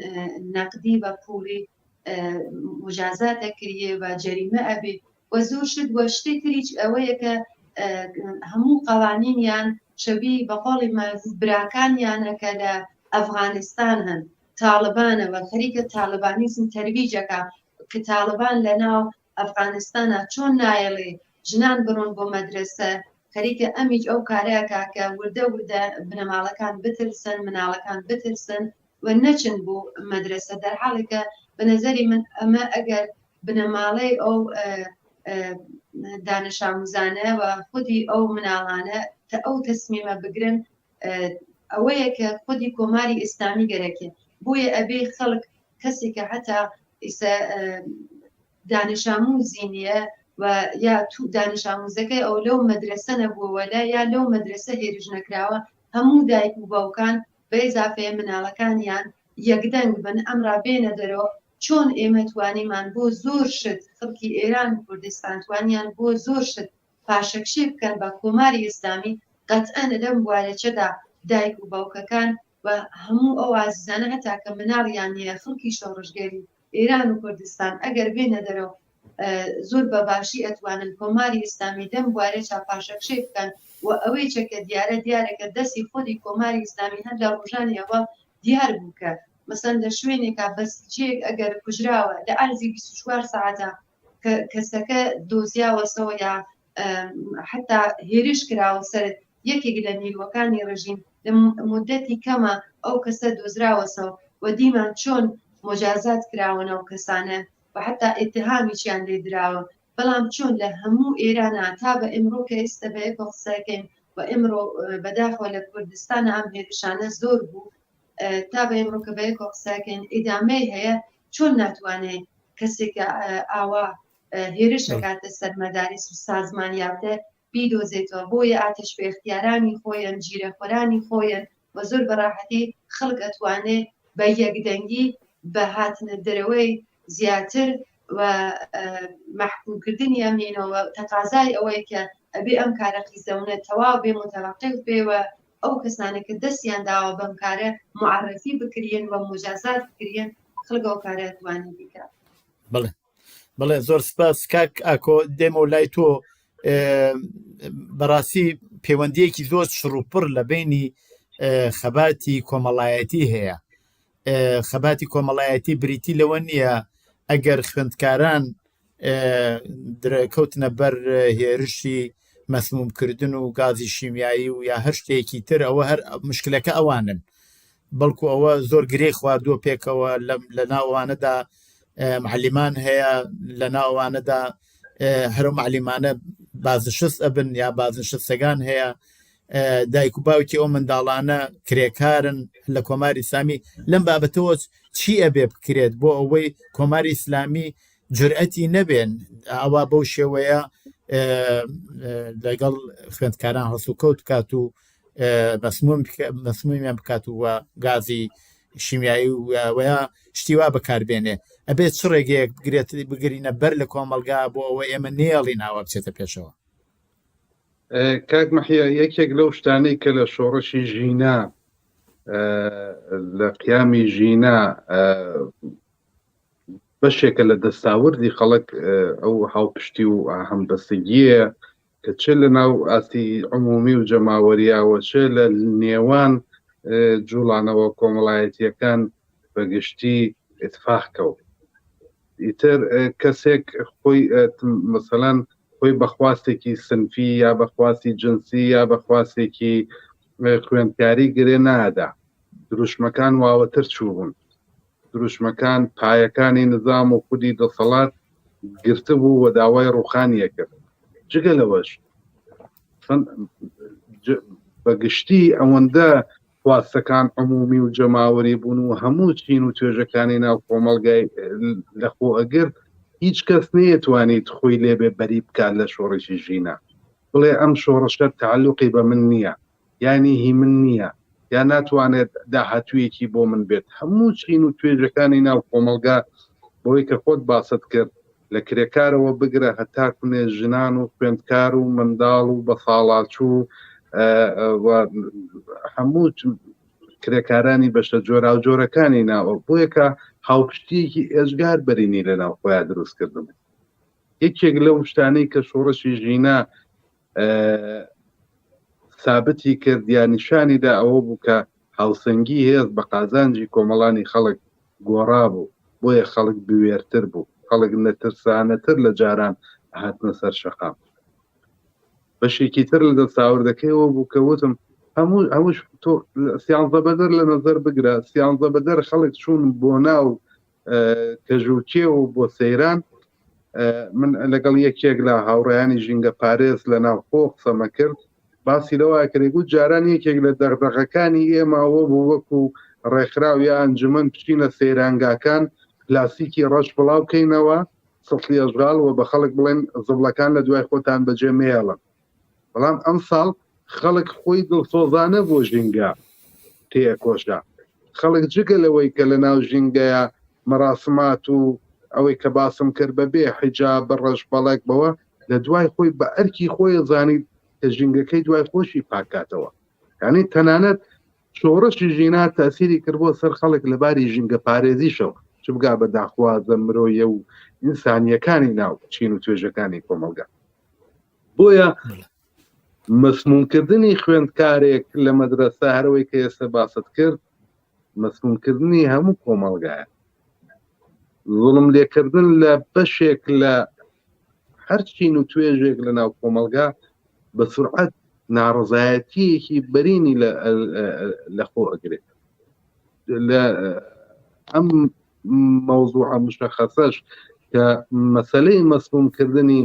نەقدی بە پوڵی مجازاتە کردیە و جەریمە ئەبێ و زۆر شت وە شتێک تریش ئەوەیە کە هەموو قەوانینیان شەبی بەقۆڵی براکانیانە کە لە ئەفغانستان هەن تاالبانەوە خەریکە تاالبانیزم تەرویجەکە کە تاالبان لە ناو ئەفغانستانە چۆن نایەڵێ ژنان بڕۆن بۆ مەدرسە خەریکە ئەمیج ئەو کارەکە کە وردە وردە بنەماڵەکان بترسن مناڵەکان بترسن و نەچن بۆ مەدرسە دەرحاڵێکە بە نەزەری من ئەمە ئەگەر بنەماڵەی ئەو دانش ئاموزانە و خودی ئەو مناڵانە ئەو تەسمیمە بگرن ئەوەیە کە خودی کۆماری ئیسلامی گەرەکێ بۆیە ئەبێ خەڵک کەسێکە حتا دانش ئاموزی نیە و یا تو دانش ئاموزەکەی ئەو لەو مەدرسە نەبووەوەلا یا لەو مەدرسە هێرش نەکراوە هەموو دایک و باوکان بە ئێزافەیە مناڵەکانیان یەکدەنگ بن ئەمرا بێنە دەرەوە چۆن ئێمە توانیمان بۆ زۆر شت خەڵکی ئێران و کوردستان توانیان بۆ زۆر شت پاشەکشی بکەن بە کۆماری ئیسلامی قەتئەن لەم بوارەچەدا دایک و باوکەکان و هەموو ئەو ئازیزانە هەتا کە مناڵیان نیە خەڵکی شۆڕژگەری ئێران و کوردستان ئەگەر بێنە دەرەوە زۆر بە باشی ئەتوانن کۆماری ئیسلامی دەم بوارە چاپاشەکشی بکەن و ئەوەی چەکە دیارەکە دەستی خۆی کۆماری ئیسلامی هەر لە ڕۆژانی ئەوە دیار بووکە مەسەن لە شوێنێکا بەسجێک ئەگەر کوژراوە لە ئارزی 24 ساعتە کەسەکە دۆزیاوەسەوە یا حتا هێرش کراوە سەر یەکێک لە نیروەکانی ڕژیم لە مدەتی کەمە ئەو کەسە دۆزراوەسەوە و دیمان چۆن مجازات کراونە و کەسانە و حتا ئێتهامیشیان لێدراوە بەڵام چۆن لە هەموو ئێرانە تا بە ئێمڕۆ کە ئێستا بە یەکۆ قسەکەین و ئێمڕۆ بەداخەوە لە کوردستانە ئەم هێرشانە زۆر بوو تا بە ئێمڕۆ کە بە یەکۆ قسەکەین ئیدامەی هەیە چۆن ناتوانێت کەسێکە ئاوا هێرشەکاتە سەرمەداری سازمان یافتە بیدۆزێتەوە بۆیە ئاتش بە اختیارانی خۆیان جیرەخۆرانی خۆیان و زۆر بەڕاحەتی خەڵک ئەتوانێت بە یەکدەنگی بە هاتنە دەرەوەی زیاتر و محکومکردنی ئەمێنەوە تەقازای ئەوەی کە ئەبێ ئەم کارە قیزەونە تەواو بێ متەوەقف بێوە ئەو کەسانە کە دەستیان داوە بەم کارە معرفی بکرێن و مجازات بکرێن خەڵک ئەو کارە ئەتوانێت بیکات. بەڵێ زۆر سپاس کاک ئاکۆ دێمە لای تۆ بەڕاستی پەیوەندیەکی زۆر شڕوپڕ لە بینی خەباتی کۆمەڵایەتی هەیە خەباتی کۆمەڵایەتی بریتی لەوە نییە ئەگەر خوێندکاران کەوتنە بەر هێرشی مەسمومکردن و گازی شیمیایی و یا هەر شتێکی تر ئەوە هەر مشکلەکە ئەوانن بەڵکو ئەوە زۆر گرێ خواردووە پێکەوە لە ناوانەدا معلیمان هەیە لە ناوانەدا هەرو معلیمانە بازنشست ئەبن یا بازنشستەکان هەیە دایک و باوکی ئەو منداڵانە کرێکارن لە کۆماری ئیسلامی لەم بابەتەوە چی ئەبێ بکرێت بۆ ئەوەی کۆماری ئیسلامی جورئەتی نەبێن ئەوە بەو شێوەیە لەگەڵ خوێندکاران هەسوکەوت بکات و مەسمومیان بکات و گازی شیمیایی وەیە شتیوا بەکاربێنێ ئەبێت چ ڕێگەیەک بگرینە بەر لە کۆمەلگا بۆ ئەوە ئێمە نێڵی ناوە بچێتە پێشەوە. کاک مەحیا یەکێک لەو شتانەی کە لە شۆڕشی ژینا لە قیامی ژینا بەشێکە لە دەستاوردی خەڵک ئەو هاوپشتی و هەمبەستگیە کە چ لە ناو ئاستی عمومی و جەماوەریاوە چ لە نێوان جوڵانەوە کۆمەڵایەتیەکان بەگشتی ئێتفاقکەوت ئیتر کەسێک خۆی مەسەلەن خۆی بەخواستێکی سنفی یا بەخواستی جنسی یا بەخواستێکی خوێندکاری گرێ نادا دروشمەکان واوەتر چوبوون دروشمەکان پایەکانی نظام و خودی دەسەڵات گرتە بوو و داوای ڕوخانیە کرد جگە لەوەش بەگشتی ئەوەندە خواستەکان عمومی و جەماوەری بوون و هەموو چین و توێژەکانی ناو کۆمەڵگای لەخۆ ئەگر هیچ کەس نەیەتوانیت خۆی لێبێ بەری بکات لە شۆڕشی ژینە بڵێ ئەم شۆڕشە تعلقی بە من نییە یانی هی من نییە یا ناتوانێت داهاتوویەکی بۆ من بێت هەموو چین و توێژەکانی ناو کۆمەڵگا بۆی کە خۆت باست کرد لە کرێکارەوە بگرە هەتا کوێ ژنان و خوێندکار و منداڵ و بە ساڵاچوو هەموو کرێکارانی بەشە جۆرا و جۆرەکانی ناوە بۆیەکە هاوپشتیەکی ئێژگار بەرینی لە ناو خۆیان دروستکردن. یەکێک لەو شتانەی کە شۆڕشی ژینە ثابتی کرد یا نیشانیدا ئەوە بوو کە هاوسەنگی هێز بە قازانجی کۆمەڵانی خەڵک گۆڕا بوو، بۆیە خەڵک بوێرتر بوو، خەڵک نەترسانەتر لە جاران هاتنە سەر شەقام. بەشێکی تر لە دەستاوردەکەیەوە بوو کە وتم هەمووش سیانزە بەدەر لە نەزەر بگرە، سیانزە بەدەر خەڵک چوون بۆ ناو کەژوکێ و بۆ سەیران. من لەگەڵ یەکێک لە هاوڕێیانی ژینگە پارێز لە ناو خۆ قسەمە کرد، باسی لەوە کرێگوت جاران یەکێک لە دەغدغەکانی ئێمەوە بوو وەکو ڕێکخراو یا ئەنجومەن بچینە سەیرانگاکان پلاسیکی ڕەش بڵاو بکەینەوە سەفلی ئەژغال و بە خەڵک بڵێن زبڵەکان لە دوای خۆتان بەجێ مێڵن. بەڵام ئەم ساڵ خەڵک خۆی دڵسۆزانە بۆ ژینگە تێکۆشا. خەڵک جگە لەوەی کە لە ناو ژینگەیە مەراسمات و ئەوەی کە باسم کرد بەبێ حیجاب بەڕەش بەڵێک بەوە لە دوای خۆی بە ئەرکی خۆی زانیت کە ژینگەکەی دوای خۆشی پاکاتەوە. یعنی تەنانەت شۆڕشی ژینا تاسیری کردبووە سەر خەڵک لەباری ژینگە پارێزیشەوە، چ بگا بە داخوازە مرۆیە و ئینسانیەکانی ناو چین و توێژەکانی کۆمەلگا. بۆیە مەسمومکردنی خوێندکارێک لە مەدرسە هەرەوەی کە ئێستا باست کرد مەسمومکردنی هەموو کۆمەلگایە، زوڵم لێکردن لە بەشێک لە هەرچین و توێژێک لە ناو کۆمەلگا بە سورعەت ناڕزایەتیەکی بەرینی لە خۆ ئەگرێت. لە ئەم مەوزوعە مشەخەسەش کە مەسەلەی مەسمومکردنی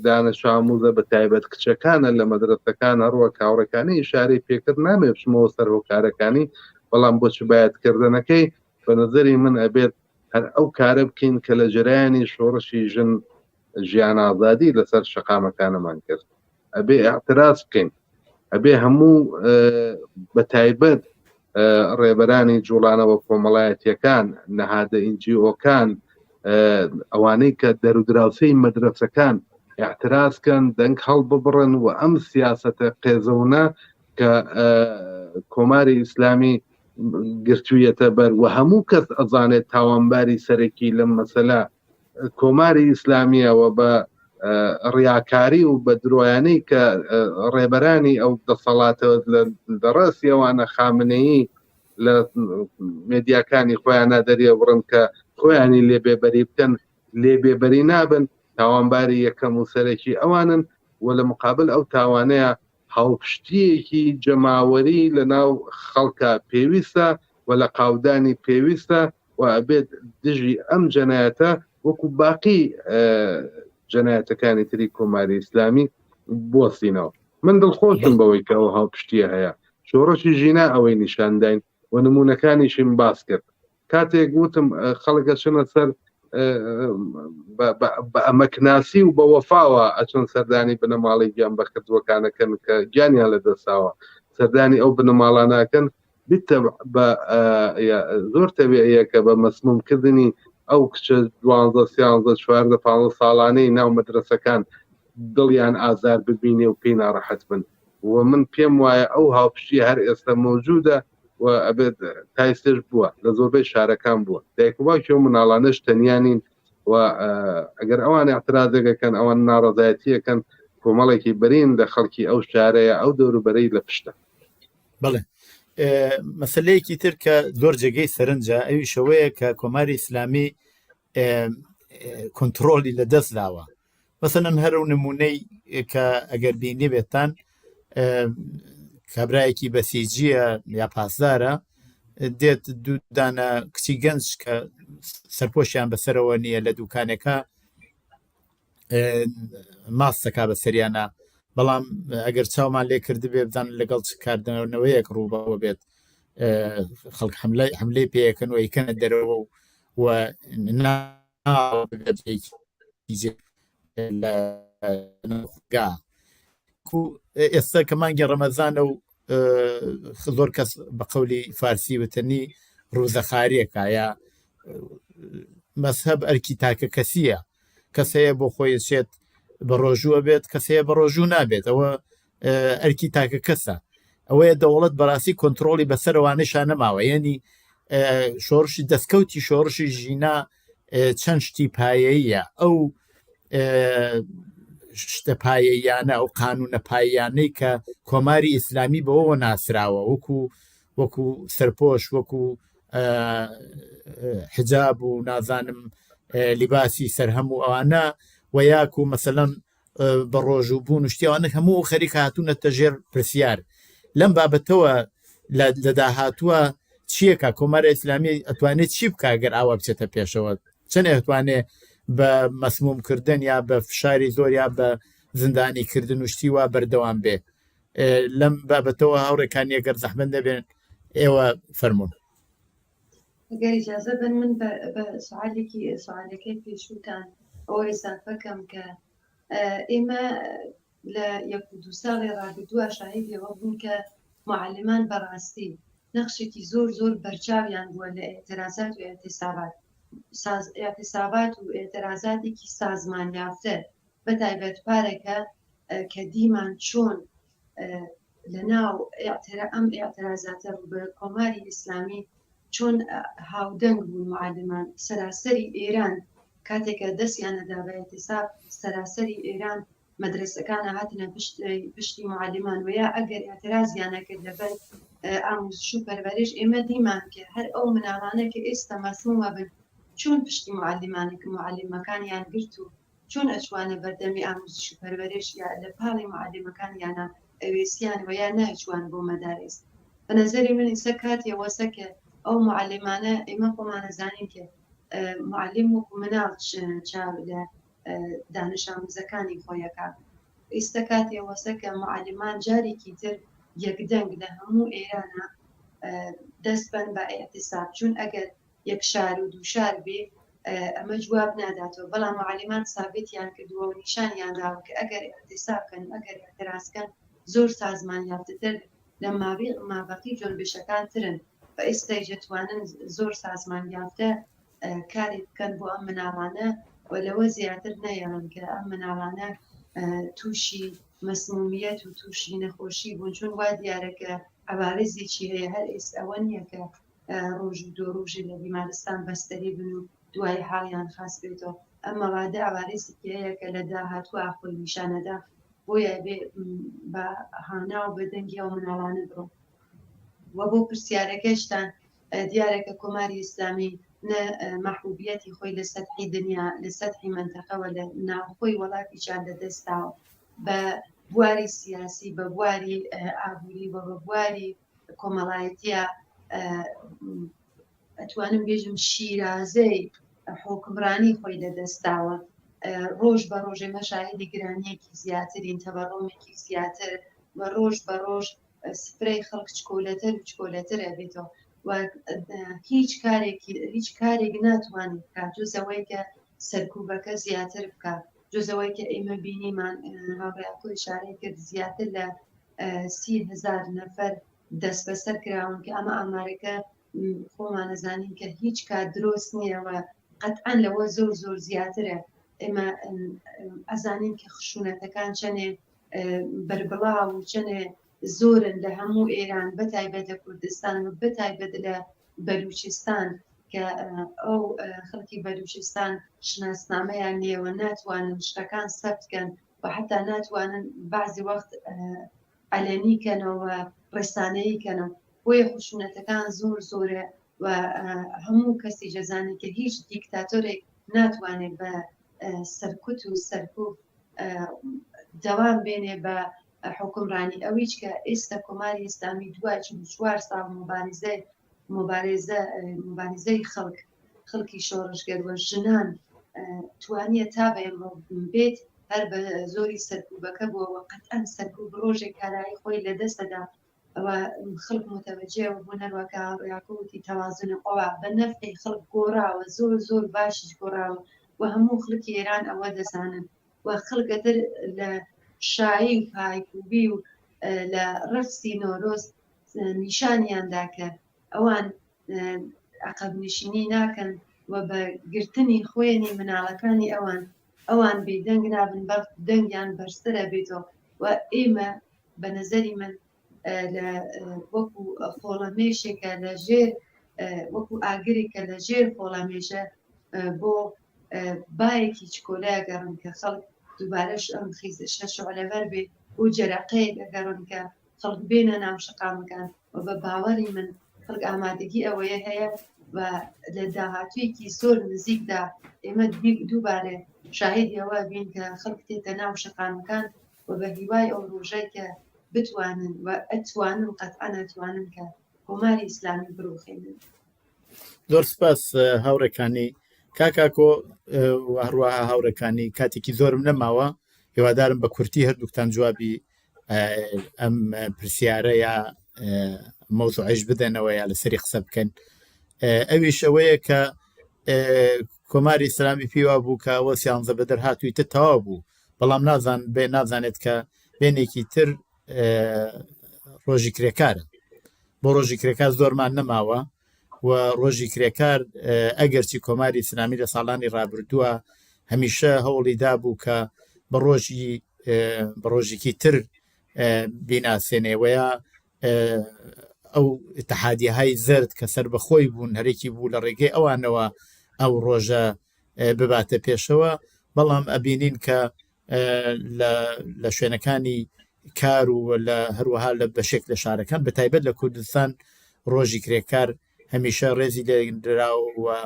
دانش ئاموزە بە تایبەت کچەکانە لە مەدرسەکان هەروە کاوڕەکانی ئیشارەی پێکرد نامێ بچمەوە سەر هۆکارەکانی، بەڵام بۆچی بایەتکردنەکەی بە نەزەری من ئەبێت هەر ئەو کارە بکەین کە لە جەرایانی شۆڕشی ژن ژیان ئازادی لەسەر شەقامەکانەمان کرد. ئەبێ ئاعتراز بکەین، ئەبێ هەموو بە تایبەت ڕێبەرانی جوڵانەوە کۆمەڵایەتیەکان نەهادە ئینجیۆکان ئەوانەی کە دەرودراوسەی مەدرسەکان اعترازکەن دەنگ هەڵ ببڕن و ئەم سیاسەتە قێزەونە کە کۆماری ئیسلامی گرتوویەتە بەر و هەموو کەس ئەزانێت تاوانباری سەرەکی لەم مەسەلە کۆماری ئیسلامیەوە بە ڕیاکاری و بە درۆیانەی کە ڕێبەرانی ئەو دەسەڵاتەوە دەڕاستی ئەوانە خامنەیی لە مێدیاکانی خۆیانە دەریە بڕن کە خۆیانی لێبێبەری بکەن، لێبێبەری نابن، تاوانباری یەکەم و سەرەکی ئەوانن و لە مقابل ئەو تاوانەیە هاوپشتیەکی جەماوەری لە ناو خەڵکە پێویستە و لە قاودانی پێویستە و ئەبێت دژی ئەم جەنایەتە وەکو باقی جەنایەتەکانی تری کۆماری ئیسلامی بوەستینەوە. من دڵخۆشم بەوەی کە ئەو هاوپشتیە هەیە. شۆڕشی ژینا ئەوەی نیشانداین و نمونونەکانیشم باس کرد. کاتێک گوتم خەڵکە چنە سەر بە ئەمەکناسی و بە وەفاوە ئەچۆن سەردانی بنەماڵی گیان بەکردوەکانەکەن کە گیانیان لە دەساوە سەردانی ئەو بنەماڵانەکەن بیتە بە زۆر تەبیعیە کە بە مەسمومکردنی ئەو کچە 12-13-14 ساڵانەی ناو مەدرسەکان دڵیان ئازار ببینێ و پێی ناڕەحەت بن. و من پێم وایە ئەو هاوپشتی هەر ئێستا مەوجودە و ئەبێت تایستش بووە لە زۆربەی شارەکان بووە. دایکوباوکی و مناڵانەش تەنیانین و ئەگەر ئەوان اعتراضێکەکەن ئەوان ناڕەزایەتیەکەن کۆمەڵێکی بەرین لە خەڵکی ئەو شارەیە ئەو دەوروبەرەی لە پشتە. بڵێ مەسلەیەکی تر کە زۆر جێگەی سەرنجە ئەوی شەوەیە کە کۆماری ئیسلامی کۆنتڕۆلی لە دەست داوە. مەسەلەن هەر نمونەی کە ئەگەر بینی بێتان کابرایەکی بەسیجیە یا پاسدارە دێت دوودانە کچی گەنج کە سەرپۆشیان بەسەرەوە نییە لە دوکانێکە ماستەکە بە سەریانە، بەڵام ئەگەر چاومان لێ کردبێ بزان لەگەڵ کاردنەوەیەک ڕووبەوە بێت خەڵک حملەی پێیەکەن و ئەیکەنە دەرەوە و ئێستا کە مانگی ڕەمەزانە و زۆر کەس بە قەولی فارسی وتنی ڕوزەخاریەکە یا مەسهەب ئەرکی تاکە کەسیە کەسەیە بۆ خۆی چێت بە ڕۆژووە بێت کەسەیە بە ڕۆژوو نابێت ئەوە ئەرکی تاکە کەسە ئەوەیە دەوڵەت بەڕاستی کۆنتترۆلی بەسەرەوانەشان نەماوە یعنی شۆڕشی دەستکەوتی شۆڕشی ژینا چەند شتی پایەیە ئەو شتە پایەیانە ئەو قانونە پاییانەی کە کۆماری ئیسلامی بەوە ناسراوە وەکو سەرپۆش وەکو حجاب و نازانم لیباسی سەرهەم و ئەوانە و یاکو مەسەلەن بە ڕۆژوو بوون شتیوانە هەموو خەریک هاتوونەتە ژێر پرسیار لەم بابەتەوە لە داهاتووە چیەکە کۆمارە ئیسلامی ئەتوانێت چی بکە گەر ئاوا بچێتە پێشەوە چەند ئەتوانێت بە مەسمومکردن یا بە فشاری زۆر یا بە زندانیکردن و شتی وا بەردەوام بێ لەم بابەتەوە هاوڕێکان یەگەر زەحمەت دەبێن ئێوە فەرمونون ئەگەر ئیجازە بن من بە سوالەکەی پێشووتان ئەوە ئێزافەکەم کە ئێمە لە 1-2 ساڵی ڕابردووە شاهیدەوە بوون کە معلمان بەڕاستی نەخشێکی زۆر بەرچاویان بووە لە ئێعترازات و اعتسابات و ئێعترازاتێکی سازمان یافتە بەتایبەت پارێکە کە دیمان چۆن لەناو ئەم ئێعترازاتە بە کۆماری ئیسلامی چۆن هاودەنگ بوون معلمان سەراسەری ئێران کاتێکە دەستیانەدا بە ئێعتساب سەراسەری ئێران مەدرسەکانە هاتنە پشتی معلمان ویا ئەگەر ئێعترازیانە کرد لەبەر ئامۆزش و پەروەریش ئێمە دیمان کە هەر ئەو مناڵانە کە ئێستا مەسمومە بن چۆن پشتی معلمانێک معلمەکانیان گرت و چۆن ئەچوانە بەردەمی ئامۆزش و پەروەریش یا لە پاڵی معلمەکان یانە ئەوێسیان ویا ناچوان بۆ مەدارس بە نەزەری من ئێستا کاتێ وەسە کە ئەو معلمانە ئێمە خۆمانەزانین کە معلم وەکو مناڵ چاو لە دانش ئامۆزەکانی خۆیەکە ئێستا کاتێ وەسە کە معلمان جارێکی تر یەکدەنگ لە هەموو ئێرانە دەست بن بە ئێعتساب چون ئەگەر یەک شار و دوو شار بێ ئەمە جواب ناداتەوە بەڵام معلمان سابتیان کردووە و نیشانیان داوە کە ئەگەر ئێعتسابکەن ئەگەر ئێعترازکەن زۆر سازمان یافتەتر لە مابەقی جۆنبشەکان ترن بە ئێستای دەتوانن زۆر سازمان یافتە کارێک بکەن بۆ ئەم مناڵانە و لەوە زیاتر نەیەڵن کە ئەم مناڵانە تووشی مەسمومیەت و تووشی نەخۆشی بوون چون وا دیارەکە عوارزێکی هەیە هەر ئێست ئەوە نییە کە ڕۆژ و دۆ ڕۆژی لە بیمارستان بەستەری بن و دوای حاڵیان خاص بێتەوە ئەمە وادە عوارزێکی هەیە کە لە داهاتووە خۆی نیشانەدا بۆیە بێ بە هانا و بەدەنگی ئەو مناڵانە بڕۆ وە بۆ پرسیارەکەشتان دیارەکە کۆماری ئیسلامی نە مەحبوبیەتی خۆی لە سەتحی دنیا لە سەتحی منتەقەوە لە ناوخۆی وڵاتیشان لەدەستاوە بە بواری سیاسی بە بواری ئابووری بە بواری کۆمەڵایەتیە ئەتوانم بێژم شیرازەی حکمڕانی خۆی لەدەستاوە ڕۆژ بە ڕۆژێ مەشاهدی گرانیەکی زیاترین تەبەڕۆمێکی زیاتر و ڕۆژ بە ڕۆژ سفرەی خەڵک چکۆلەتر و چکۆلەتر ئەبێتەوە هیچ کارێک ناتوانێت بکات جۆزەوەی کە سەرکوبەکە زیاتر بکات جۆزەوەی کە ئێمە بینیمان هاوڕێکۆی شارەی کرد زیاتر لە 30,000 نەفەر دەست بەسەر کراون کە ئەمە ئامارەکە خۆمانەزانین کە هیچ کات دروست نییەوە قەتعاً لەوە زۆر زیاترە ئێمە ئەزانین کە خشونەتەکان چەنێ بربڵاو و چەنێ زۆرن لە هەموو ئێران بەتایبەت لە کوردستان و بەتایبەت لە بەلوچستان کە ئەو خەڵکی بەلوچستان شناسنامەیان نیەوە ناتوانن شتەکان سەبتکەن و حتا ناتوانن بعضی وەخت ئەلەنیکەنەوە ڕێسانەییکەنەوە بۆیە خشونەتەکان زۆرە و هەموو کەسی جەزانی کە هیچ دیکتاتۆرێک ناتوانێت بە سەرکوت و سەرکوب دەوام بێنێ بە حکمڕانی ئەویش کە ئێستا کۆماری ئیسلامی دوای 4 ساڵ مبارزەی خەڵکی شۆڕشگەروە ژنان توانیە تا بە ئێمە بێت هەر بە زۆری سەرکوبەکە بووەوە قەتعاً سەرکوب ڕۆژێک کارایی خۆی لەدەستەدا ئەوە خەڵک متەوەجێ بوو نەروەکە ڕاکەوتی تەوازن قەوا بە نەفعی خەڵک گۆڕاوە زۆر باشیش گۆڕاوە و هەموو خەڵکی ئێران ئەوە دەزانن و خەڵکەتر لە شایی و پایکوبی و لە ڕەفسی نۆرۆز نیشانیاندا کە ئەوان عقب نشینی ناکەن و بە گرتنی خوێنی مناڵەکانی ئەوان ئەوان بێدەنگ نابن بەڵ دەنگیان بەرزترە بێتەوە و ئێمە بە نەزەری من لە وەکو خۆڵەمێشێکە لە ژێر وەکو ئاگرێکە لە ژێر خۆڵەمێشە بۆ باەکی چکۆلای گەڕن کە خەڵک دووبارەش ئەم خیزشە شعلەبەر بێ و جەرەقەیە گەڕن کە خەڵک بێنە ناو شقامەکان و بە باوەڕی من خەڵک ئامادەگی ئەوەیە هەیە و لە داهاتوویەکی زۆر نزیکدا ئێمە دووبارە شاهێدیەوە بین کە خەڵک تێتە ناو شقامەکان و بە هیوای ئەو ڕۆژەی کە بتوانن و ئەتوانن قەتعا ناتوانن کە کۆماری ئیسلامی بڕوخێنن. زۆر سپاس هاوڕێکانی کاکاکۆ هەروەها هاوڕێکانی کاتێکی زۆرم نەماوە هێوادارم بە کورتی هەردووکتان جوابی ئەم پرسیارە یا مەوزوعیش بدەنەوە یا لەسەری قسە بکەن. ئەویش ئەوەیە کە کۆماری ئیسلامی پێوا بوو کە ئەوە 13 بەدەر هاتوویتە تەواو بوو، بەڵام نازانێت کە بێنێکی تر ڕۆژی کرێکارە. بۆ ڕۆژی کرێکار زۆرمان نەماوە و ڕۆژی کرێکار ئەگەرچی کۆماری ئیسلامی لە ساڵانی ڕابردووە هەمیشە هەوڵیدا بوو کە بە ڕۆژێکی تر بیناسێنێوەیە ئەو اتحادیەهای زرد کە سەر بەخۆی بوون هەرێکی بوو لە ڕێگەی ئەوانەوە ئەو ڕۆژە بباتە پێشەوە، بەڵام ئەبینین کە لە شوێنەکانی کار و لە هەروەها لە بەشێک لە شارەکان بە تایبەت لە کوردستان ڕۆژی کرێکار هەمیشە ڕێزی لێدراوە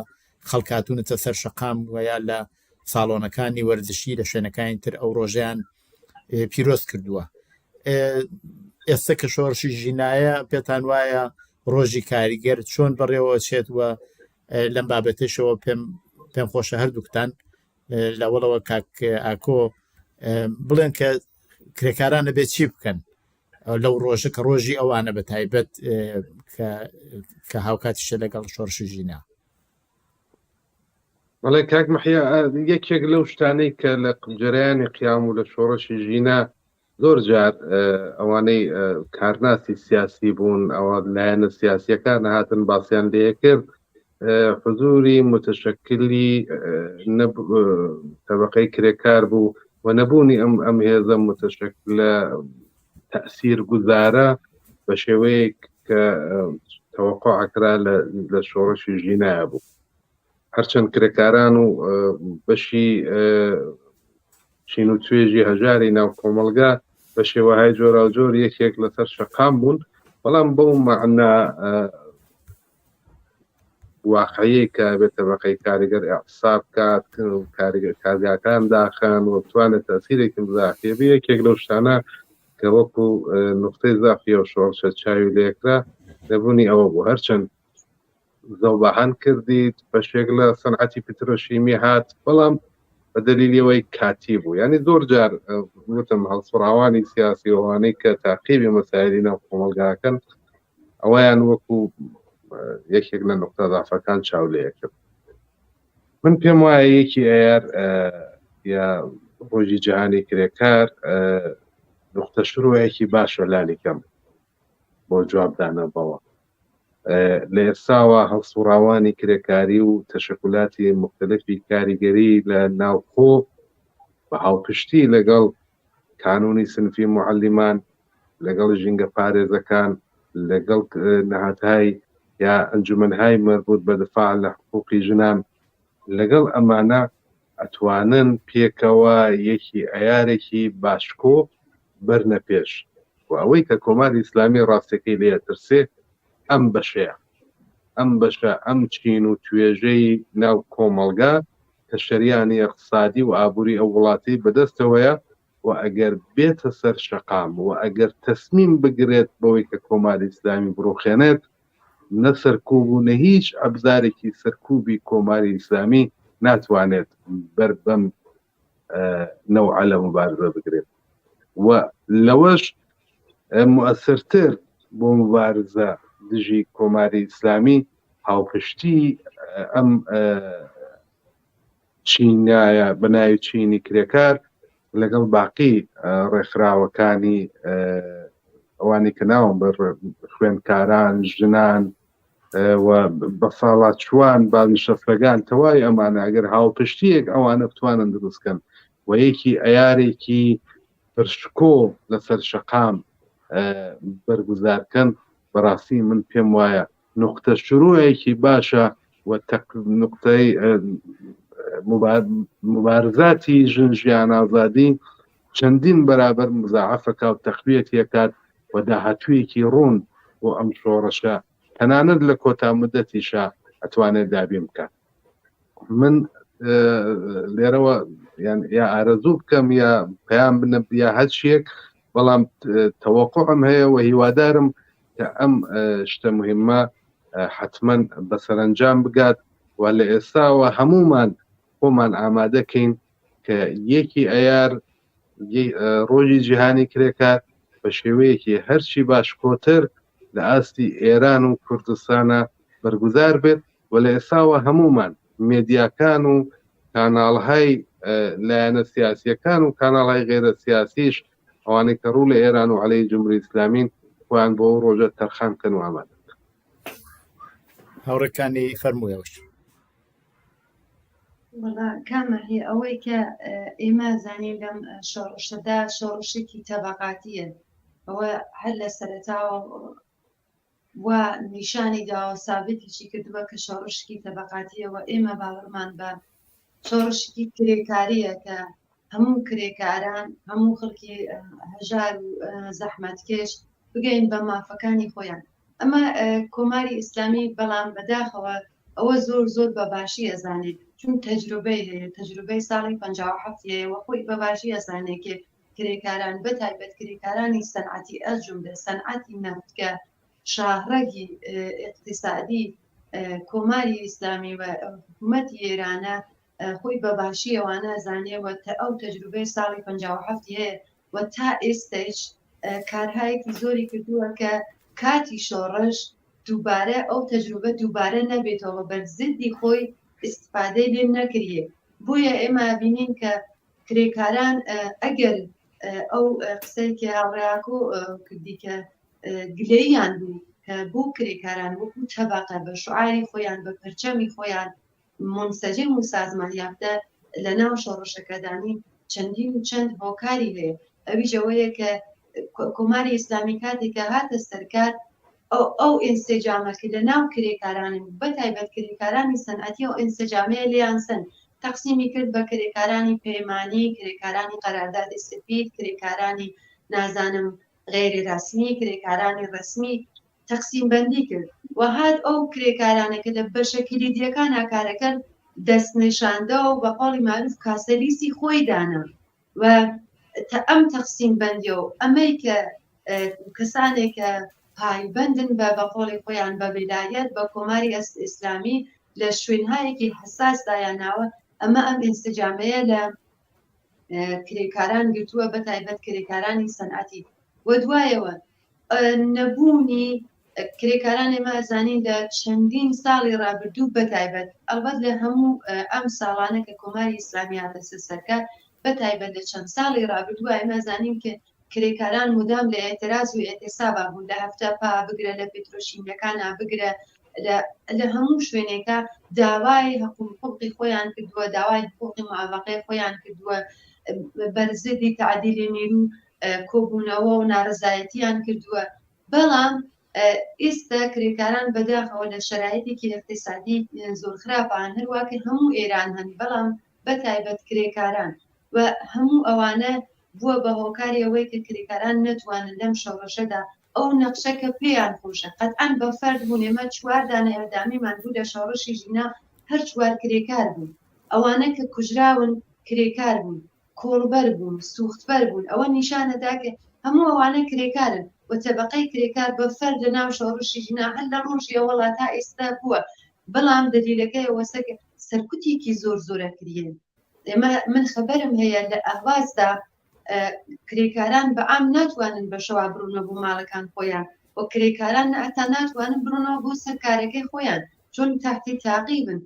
خەڵکاتونەتە سەر شەقام و یا لە ساڵۆنەکانی وەرزشی لە شوێنەکانی تر ئەو ڕۆژیان پیرۆز کردووە. ئێستا کە شۆڕشی ژینایە پێتان وایە ڕۆژی کاریگەر چۆن بەڕێوە چێت وە لەم بابەتەشەوە پێم خۆشە هەردووکتان لەوەڵەوە کاک ئاکۆ بڵێن کە کرێکارانە بێت چی بکەن لەو ڕۆژە کە ڕۆژی ئەوانە بە تایبەت کە هاوکاتیشە لەگەڵ شۆڕشی ژینا. بەڵێ کاک مەحیا یەکێک لەو شتانەی کە لە جەرایانی قیام و لە شۆڕشی ژینا زۆر جار ئەوانەی کارناسی سیاسی بوون ئەوە لایەنە سیاسیەکان هاتن باسییان لێ کرد حضوری متشکلی طبقەی کرێکار بوو و نەبوونی ئەم هێزە متشکلە تأثیر گوزارە بە شێوەیەک کە تەوەقعکرا لە شۆڕشی ژینایە بوو. هەرچەند کرێکاران و بەشی چین و توێژی هەژاری ناو کۆمەلگا بە شێوەهای جۆرا و جۆر یەکێک لەسەر شەقام بوون، بەڵام بەو مەعنا واقعەیە کە بێت طبقەی کاریگەر ئیعتساب بکات کارگاکان داخان و بتوانێت تەسیرێکی مزاحیە بێ. یەکێک لەو شتانە کە وەکو نقطەی زافی و شۆڕشە چاوی لێکرا دەبوونی ئەوە بوو. هەرچەند زەوبەحان کردیت بەشێک لە سەنعەتی پترۆشیمی هات، بەڵام بە دەلیلەوەی کاتی بوو. یعنی زۆر جار وتم هەڵسوڕاوانی سیاسی ئەوانەی کە تاقیبی مەسایلی ناو کۆمەلگاکەن ئەوەیان وەکو یەکێک لە نقطە زافەکان چاو لێ کرد. من پێم وایە یەکی ئەیار یا ڕۆژی جیهانی کرێکار نقطە شروعێکی باشە لالیکەم بۆ جوابدانە بەوە. لە ئێستاوە هەڵسوڕاوانی کرێکاری و تەشەکولاتی مختلفی کاریگەری لە ناوخۆ بە هاوپشتی لەگەڵ کانونی سنفی معلمان، لەگەڵ ژینگە پارێزەکان، لەگەڵ نەهاتهای یا ئەنجومەنهای مربوط بە دفاع لە حقوقی ژنان، لەگەڵ ئەمانە ئەتوانن پێکەوە یەکی ئەیارێکی باشکۆ بەرنە پێش و ئەوەی کە کۆماری ئیسلامی ڕاستەکەی لێ ترسێ ئەم بەشەیە، ئەم بەشە ئەم چین و توێژەی ناو کۆمەلگا کە شەریانی اقتصادی و ئابووری ئەو وڵاتی بەدەستەوەیە و ئەگەر بێتە سەر شەقام و ئەگەر تەسمیم بگرێت بەوەی کە کۆماری ئیسلامی بڕوخێنێت نە سەرکوب و نە هیچ ئەبزارێکی سەرکوبی کۆماری ئیسلامی ناتوانێت بەر بەم نەوعە لە مبارزە بگرێت و لەوەش مؤثرتر بۆ مبارزە دژی کۆماری ئیسلامی هاوپشتی ئەم چینایە بەناوی چینی کرێکار لەگەڵ باقی ڕێکخراوەکانی ئەوانی کە ناوم بە خوێندکاران، ژنان و بەساڵات چوان بانشەفرەکان تەواوی ئەمانە ئەگەر هاوپشتیەک ئەوانە بتوانن دروستکەن و یەکی ئەیارێکی پرشکۆ لەسەر شەقام بەرگوزارکەن بەڕاستی من پێم وایە نقطە شروعێکی باشە و نقطەی مبارزاتی ژیان ئازادی چەندین بەرابەر مزاعەفەکە و تەقویەتێکات و داهاتوویەکی ڕوون بۆ ئەم شۆڕشە تەنانەت لە کۆتا مدەتیشە ئەتوانێت دابین بکات. من لێرەوە یا ئارەزوو بکەم یا پەیام بنە یا هەچیەک، بەڵام تەوەقعم هەیە و هیوادارم کە ئەم شتە مهمە حتمما بەسەرنجام بگات و لە ئێستاوە هەمومان خۆمان ئامادەکەین کە یەکی ئەیار ڕۆژی جیهانی کرێکار بە شێوەیەکی هەرچی باش کۆتر لە ئاستی ئێران و کوردستانە بەرگوزار بێت و لە ئێستاوە هەمومان مێدیاکان و کاناڵهای لایەنە سیاسیەکان و کاناڵهای غێرە سیاسیش ئەوانەی کە ڕوو لە ئێران و عەلەی جمهوری ئیسلامین خۆیان بۆ ڕۆژە تەرخان بکەن و ئامادە هاوڕێکانی فەرموویەوەش. کامە هەیە ئەوەی کە ئێمە زانین لەم شۆڕشەدا شۆڕشێکی تەبەقاتیە، ئەوە هەر لە سەرەتاوە و نیشانی داوە سابتیشی کردووە کە شۆڕشکی تەبەقاتیەوە ئێمە باوەڕمان بە شۆڕشکی کرێکاریە کە هەموو کرێکاران هەموو خەڵکی هەژار و زەحمەتکێش بگەین بە مافەکانی خۆیان. ئەمە کۆماری ئیسلامی بەڵام بەداخەوە ئەوە زۆر بە باشی ئەزانێت، چون تەجروبەی هەیە، تەجروبەی ساڵی 57 وە خۆی بە باشی ئەزانێت کرێکاران بەتایبەت کرێکارانی سەنعەتی ئەجوملە سەنعەتی نەفتکە شاهڕەگی اقتصادی کۆماری ئیسلامی و حکوومەتی ئێرانە خۆی بە باشی ئەوانە ئەزانێەوە ئەو تەجروبەی ساڵی 57 هەیە و تا ئێستش کارهایەکی زۆری کردووە کە کاتی شۆڕش دووبارە ئەو تەجروبە دووبارە نەبێتەوە بەرزدی خۆی استفادەی لێ نەکرێ. بۆیە ئێمە بینین کە کرێکاران ئەگەر ئەو قسەیەکی هاوڕێیاکۆ کردی کە گلەییان بوو کە بۆ کرێکاران وەکو تەبەقە بە شعاری خۆیان بە پەرچەمی خۆیان منسەجم و سازمانیافتە لە ناو شۆڕشەکەدانی چەندین و چەند هۆکاری هەیە. ئەویژەوەیە کە کۆماری ئیسلامی کاتێکە هاتە سەرکار ئەو ئینسجامەکە لە ناو کرێکارانن بەتایبەت کرێکارانی سەنعەتی و ئینسجامەیە لیانسن تەقسیمی کرد بە کرێکارانی پەیمانی، کرێکارانی قەراردادی سپید، کرێکارانی نازانم غێری ڕسمی، کرێکارانی ڕسمی تەقسیم بەندی کرد و هات ئەو کرێکارانێکە لە بەشە کلیدیەکان کارەکەن دەستنیشاندە و بە قۆڵی معروف کاسەلیسی خۆی دانا و ئەم تەقسیم بەندی و ئەمەی کە کەسانێکە پایبەندن بە بەقۆڵی خۆیان بە ویلایەت بە کۆماری ئیسلامی لە شوێنهایەکی حساس دایاناوە ئەمە ئەم ئینسجامەیە لە کرێکاران گرتووە بەتایبەت کرێکارانی سەنعەتی و دوایەوە نەبوونی کرێکاران ئێمە ئەزانین لە چەندین ساڵی ڕابردوو بەتایبەت ئەلبەت لە هەموو ئەم ساڵانە کە کۆماری ئیسلامی هاتە سەرکار بەتایبەت لە چەند ساڵی ڕابردووە ئێمە زانین کە کرێکاران مدام لە ئێتراز و ئێتێسابا بوون لە هەفتە پا بگرە لە پێترۆشینەکانە بگرە لە هەموو شوێنێکە داوای حقوقی خۆیان کردووە، داوای حقوقی معاوقەی خۆیان کردووە، بەرزدی تعدیلی نیرو کۆبوونەوە و ناڕزایەتیان کردووە. بەڵام ئێستا کرێکاران بەداخەوە لە شەرایەتێکی اقتصادی زۆر خراپان هەروواکە هەموو ئێران هەن بەڵام بەتایبەت کرێکاران و هەموو ئەوانە بووە بە هۆکاری ئەوەی کە کرێکاران نەتوانن لەم شەڕەشەدا ئەو نەخشەکە پێیان خۆشە قەتعەن بە فەرد بوون. ئێمە 4 دانە ئەردامیمان بوو لە شەڕەشی ژینا هەر 4 کرێکار بوون، ئەوانە کە کوژراون کرێکار بوون، کۆڵبەر بوون، سوختبەر بوون. ئەوە نیشانەدا کە هەموو ئەوانە کرێکارن و تەبەقەی کرێکار بە فەرد لە ناو شەڕەشی ژینا هەر لە ڕۆژی ئەوەڵا تا ئێستا بووە. بەڵام دلیلەکەی ئەوەسەکە سەرکوتێکی زۆرە کردێن. ئێمە من خەبەرم هەیە لە ئەهوازدا کرێکاران بە ئام ناتوانن بە شەوا بڕونە بۆ ماڵەکان خۆیان و کرێکاران ئەتا ناتوانن بڕونەوە بۆ سەرکارەکەی خۆیان چۆن تاحتی تاقیبن،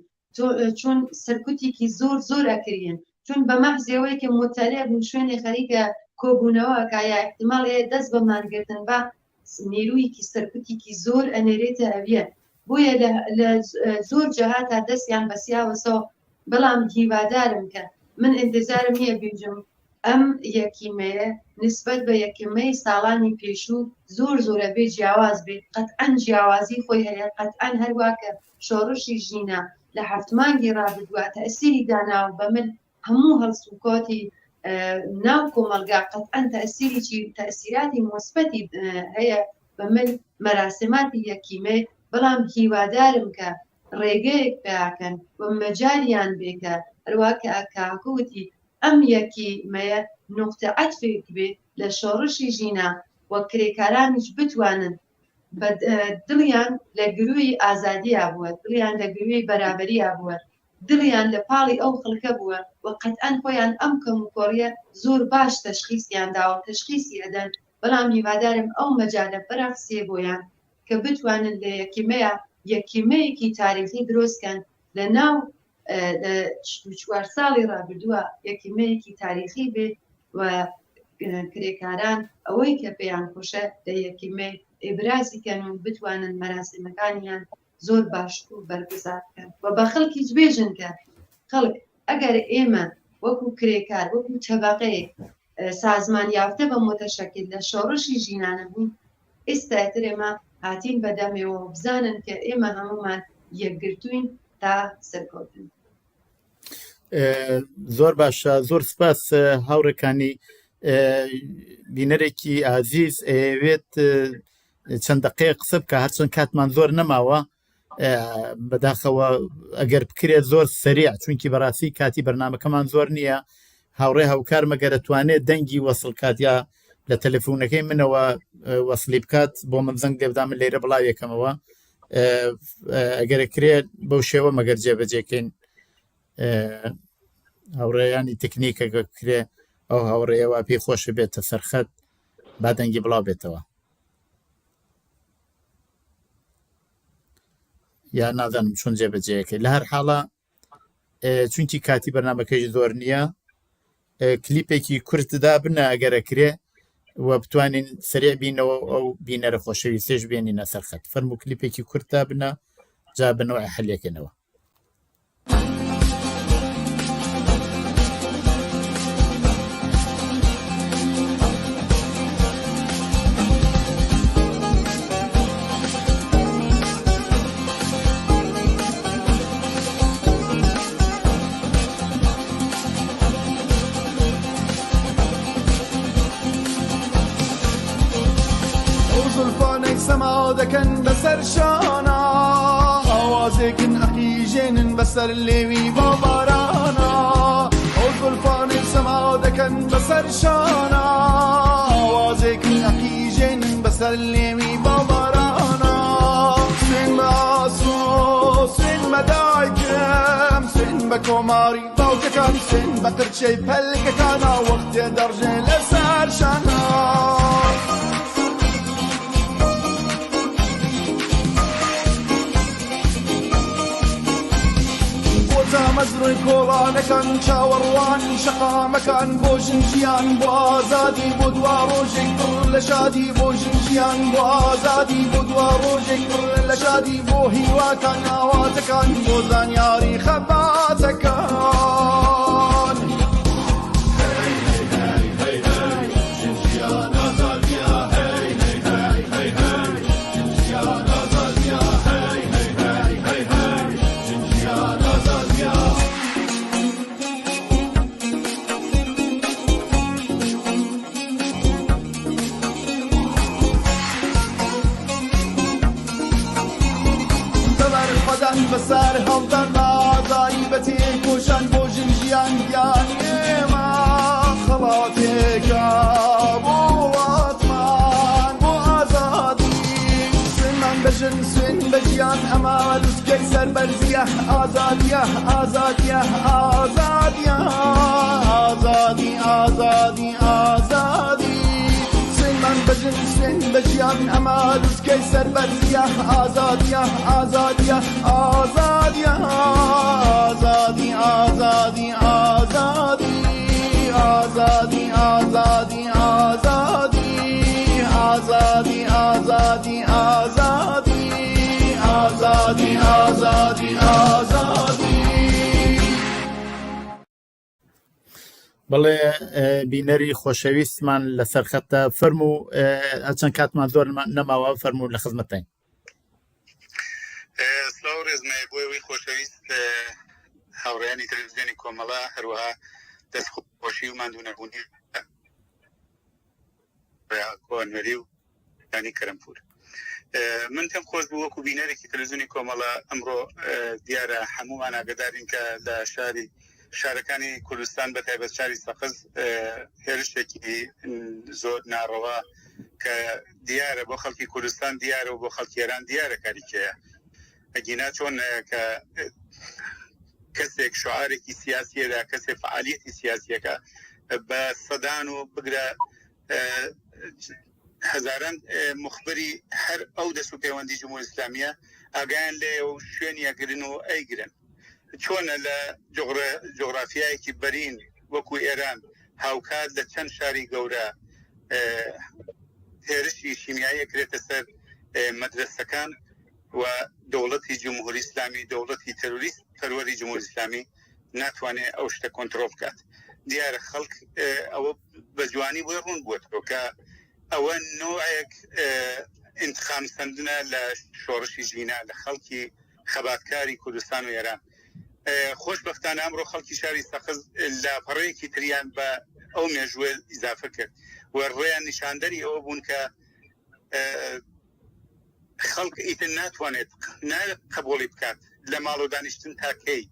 چۆن سەرکوتێکی زۆر ئەکرێن، چون بە مەحزەوەی کە متەلێ بوون شوێنێ خەریکە کۆبوونەوە کایە احتیماڵێ دەست بە مانگرتن بە نیرویکی سەرکوتێکی زۆر ئەنێرێتە ئەویە. بۆیە لە زۆر جەهاتا دەستیان بەسیاوەسەوە. بەڵام هیوادارم کە من انتظارم هەیە بێژم ئەم یەکیمەیە نسبەت بە یەکیمەی ساڵانی پێشوو زۆرە بێ جیاواز بێت قەتعەن جیاوازی خۆی هەیە قەتعەن هەروواکە شۆڕشی ژینە لە هەفتمانگی ڕابردووە تەئسیری داناوە بە من هەموو هەڵسوکۆتی ناو کۆمەلگا قەتعەن تەئسیراتی مثبەتی هەیە بە من مەراسماتی یەکیمەی بەڵام هیوادارم کە ڕێگەیەک پیاکەن و مەجاریان بێکە هەروواکە ئاکاکوتی ئەم یەکیمەیە نقطە عەتفێک بێت لە شۆڕشی ژینە وە کرێکارانیش بتوانن دڵیان لە گروی ئازادیا بووە دڵیان لە گروی بەرابەریا بووە دڵیان لە پاڵی ئەو خەڵکە بووە و قەتعەن خۆیان ئەم کەم و کۆڕیە زۆر باش تەشخیصیان داوە تەشخیصی ئەدەن بەڵام هیوادارم ئەو مەجالە بەرەخسێ بۆیان کە بتوانن لە یەکیمەیەکی تاریخی دروستکەن لە ناو 4 ساڵی ڕابردووە یەکیمەیەکی تاریخی بێت و کرێکاران ئەوەی کە پێیان خۆشە لە یەکیمەی ئێبرازیکەن و بتوانن مەراسمەکانیان زۆر باشتر و بەرگزار بکەن و بە خەڵکیش بێژن کە خەڵک ئەگەر ئێمە وەکو کرێکار وەکو تەبەقەیەک سازمان یافتە بە متەشەکل لە شۆڕشی ژینانە بوون ئێستاتر ئێمە هاتین بەدەمێەوە بزانن کە ئێمە هەمومان یەکگرتوین تا سەرکەوتن. زۆر باشە زۆر سپاس هاوڕێکانی بینەرێکی ئازیز ئەوێت چەند دقەیە قسە بکە هەرچەند کاتمان زۆر نەماوە بەداخەوە ئەگەر بکرێت زۆر سەریع چونکی بەڕاستی کاتی بەرنامەکەمان زۆر نییە هاوڕێ هاوکار مەگەر دەتوانێت دەنگی وەسڵ کات یا لە تەلەفۆنەکەی منەوە وەسڵی بکات بۆ من زەنگ لێبدا من لێرە بڵاوێکەمەوە ئەگەرەکرێت بەو شێوە مەگەر جێبەجێکەین هاوڕێیانی تکنیکەکە کرێ ئەو هاوڕێەوە پێی خۆشە بێتە سەرخەت با دەنگی بڵاو بێتەوە یا نازانم چۆن جێبەجێەکەی لە هەر حاڵە چونکی کاتی بەرنامەکەی زۆر نییە کلیپێکی کورتدا بنە ئەگەرەکرێ و بتوانین سریع بینەوە ئەو بینەرە خۆشەویستێش بێنینە سەرخەت فەرموو کلیپێکی کورتدا بنە جا بنەوە حەلێکەنەوە. دەکەن بەسەر شانە ئاوازێکن ئەقیژێنن بەسەر لێوی بۆ بارانە ئەو زولفانێک سەما دەکەن بەسەر شانە ئاوازێکن ئەقیژێنن بەسەر لێوی بۆ بارانە سوێن بە ئاسۆ سوێن بە دایکم سوێن بە کۆماری باوکەکان سوێن بە قرچەی پەلکەکانە وەختێ دەڕژێ لەسەر شانە مەزروی کۆڵانەکان چاوەڕوانی شەقامەکان بۆ ژنجیان بۆ ئازادی بۆ دوا ڕۆژێک پڕ لە شادی بۆ ژنجیان بۆ ئازادی بۆ دوا ڕۆژێک پڕ لە شادی بۆ هیواکان ئاواتەکان بۆ زانیاری خەباتەکان ژنجیان ئازادیە ژنجیان ئازادیە ژنجیان ئازادیە بەسەر هەڵدان ئازاری بە تێکۆشان بۆ ژنجیان گیان ئێمە خەڵاتێکە بۆ وڵاتمان بۆ ئازادی سوێنمان بەژن سوێن بە ژیان ئەمە لوسکەی سەربەرزیە ئازادیە ئازادیە ئازادیە ئازادی ئازادی ئازادی سوێنمان بەژن سوێن بە ژیان ئەمە لوسکەی سەربەرزیە ئازادیە ئازادیە ئازادیە ئازادی ئازادی ئازادی ئازادی ئازادی ئازادی ئازادی ئازادی ئازادی ئازادی ئازادی ئازادی بەڵێ بینەری خۆشەویستمان لەسەر خەتە فەرموو چەند کاتمان زۆر نەماوە فەرموو لە خزمەتین. سلااو ڕێزمای بۆی خۆشەویست هاوڕێیانی تەلەڤیزیۆنی کۆمەڵە هەروەها دەستخۆشی و ماندوونەبوونی کۆنوەری و دانی کەرەمپور. من پێم خۆش بوو وەکو بینەرێکی تەلەڤیزیۆنی کۆمەڵە ئەمڕۆ دیارە هەمومان ئاگدارین کە لە شارەکانی کوردستان بەتایبەت شاری سەقز هێرشێکی زۆر ناڕەوا کە دیارە بۆ خەڵکی کوردستان دیارە و بۆ خەڵکی ئێران دیارە کاریکەیە ئەگینا چۆن کە کەسێک شعارێکی سیاسیەدا کەسێک فعالیەتی سیاسیەکە بە سەدان و بگرە هەزاران مخبری هەر ئەو دەست و پەیوەندی جمهوری ئیسلامیە ئاگایان لێ و شوێنیەگرن و ئەیگرن چۆنە لە جغرافیایەکی بەرین وەکو ئێران هاوکات لە چەند شاری گەورە هێرشی شیمیایی کرێتە سەر مەدرسەکان و دەوڵەتی جمهوری ئیسلامی دەوڵەتی تەروریست پەروەری جمهوری ئیسلامی ناتوانێت ئەو شتە کۆنتڕۆڵ بکات. دیارە خەڵک ئەوە بە جوانی بۆی ڕوون بووەوە کە ئەوە نوعێک انتخام سندنە لە شۆڕشی ژینا لە خەڵکی خەباتکاری کوردستان و ئێران. خۆشبەختانە ئەمڕۆ خەڵکی شاری سەقز لاپەڕەیەکی تریان بە ئەو مێژووە ئیزافە کرد و ڕێیان نیشاندەری ئەوە بوون کە خەڵک ئیتر ناتوانێت قبوڵی بکات لە ماڵ و دانیشتن تاکەی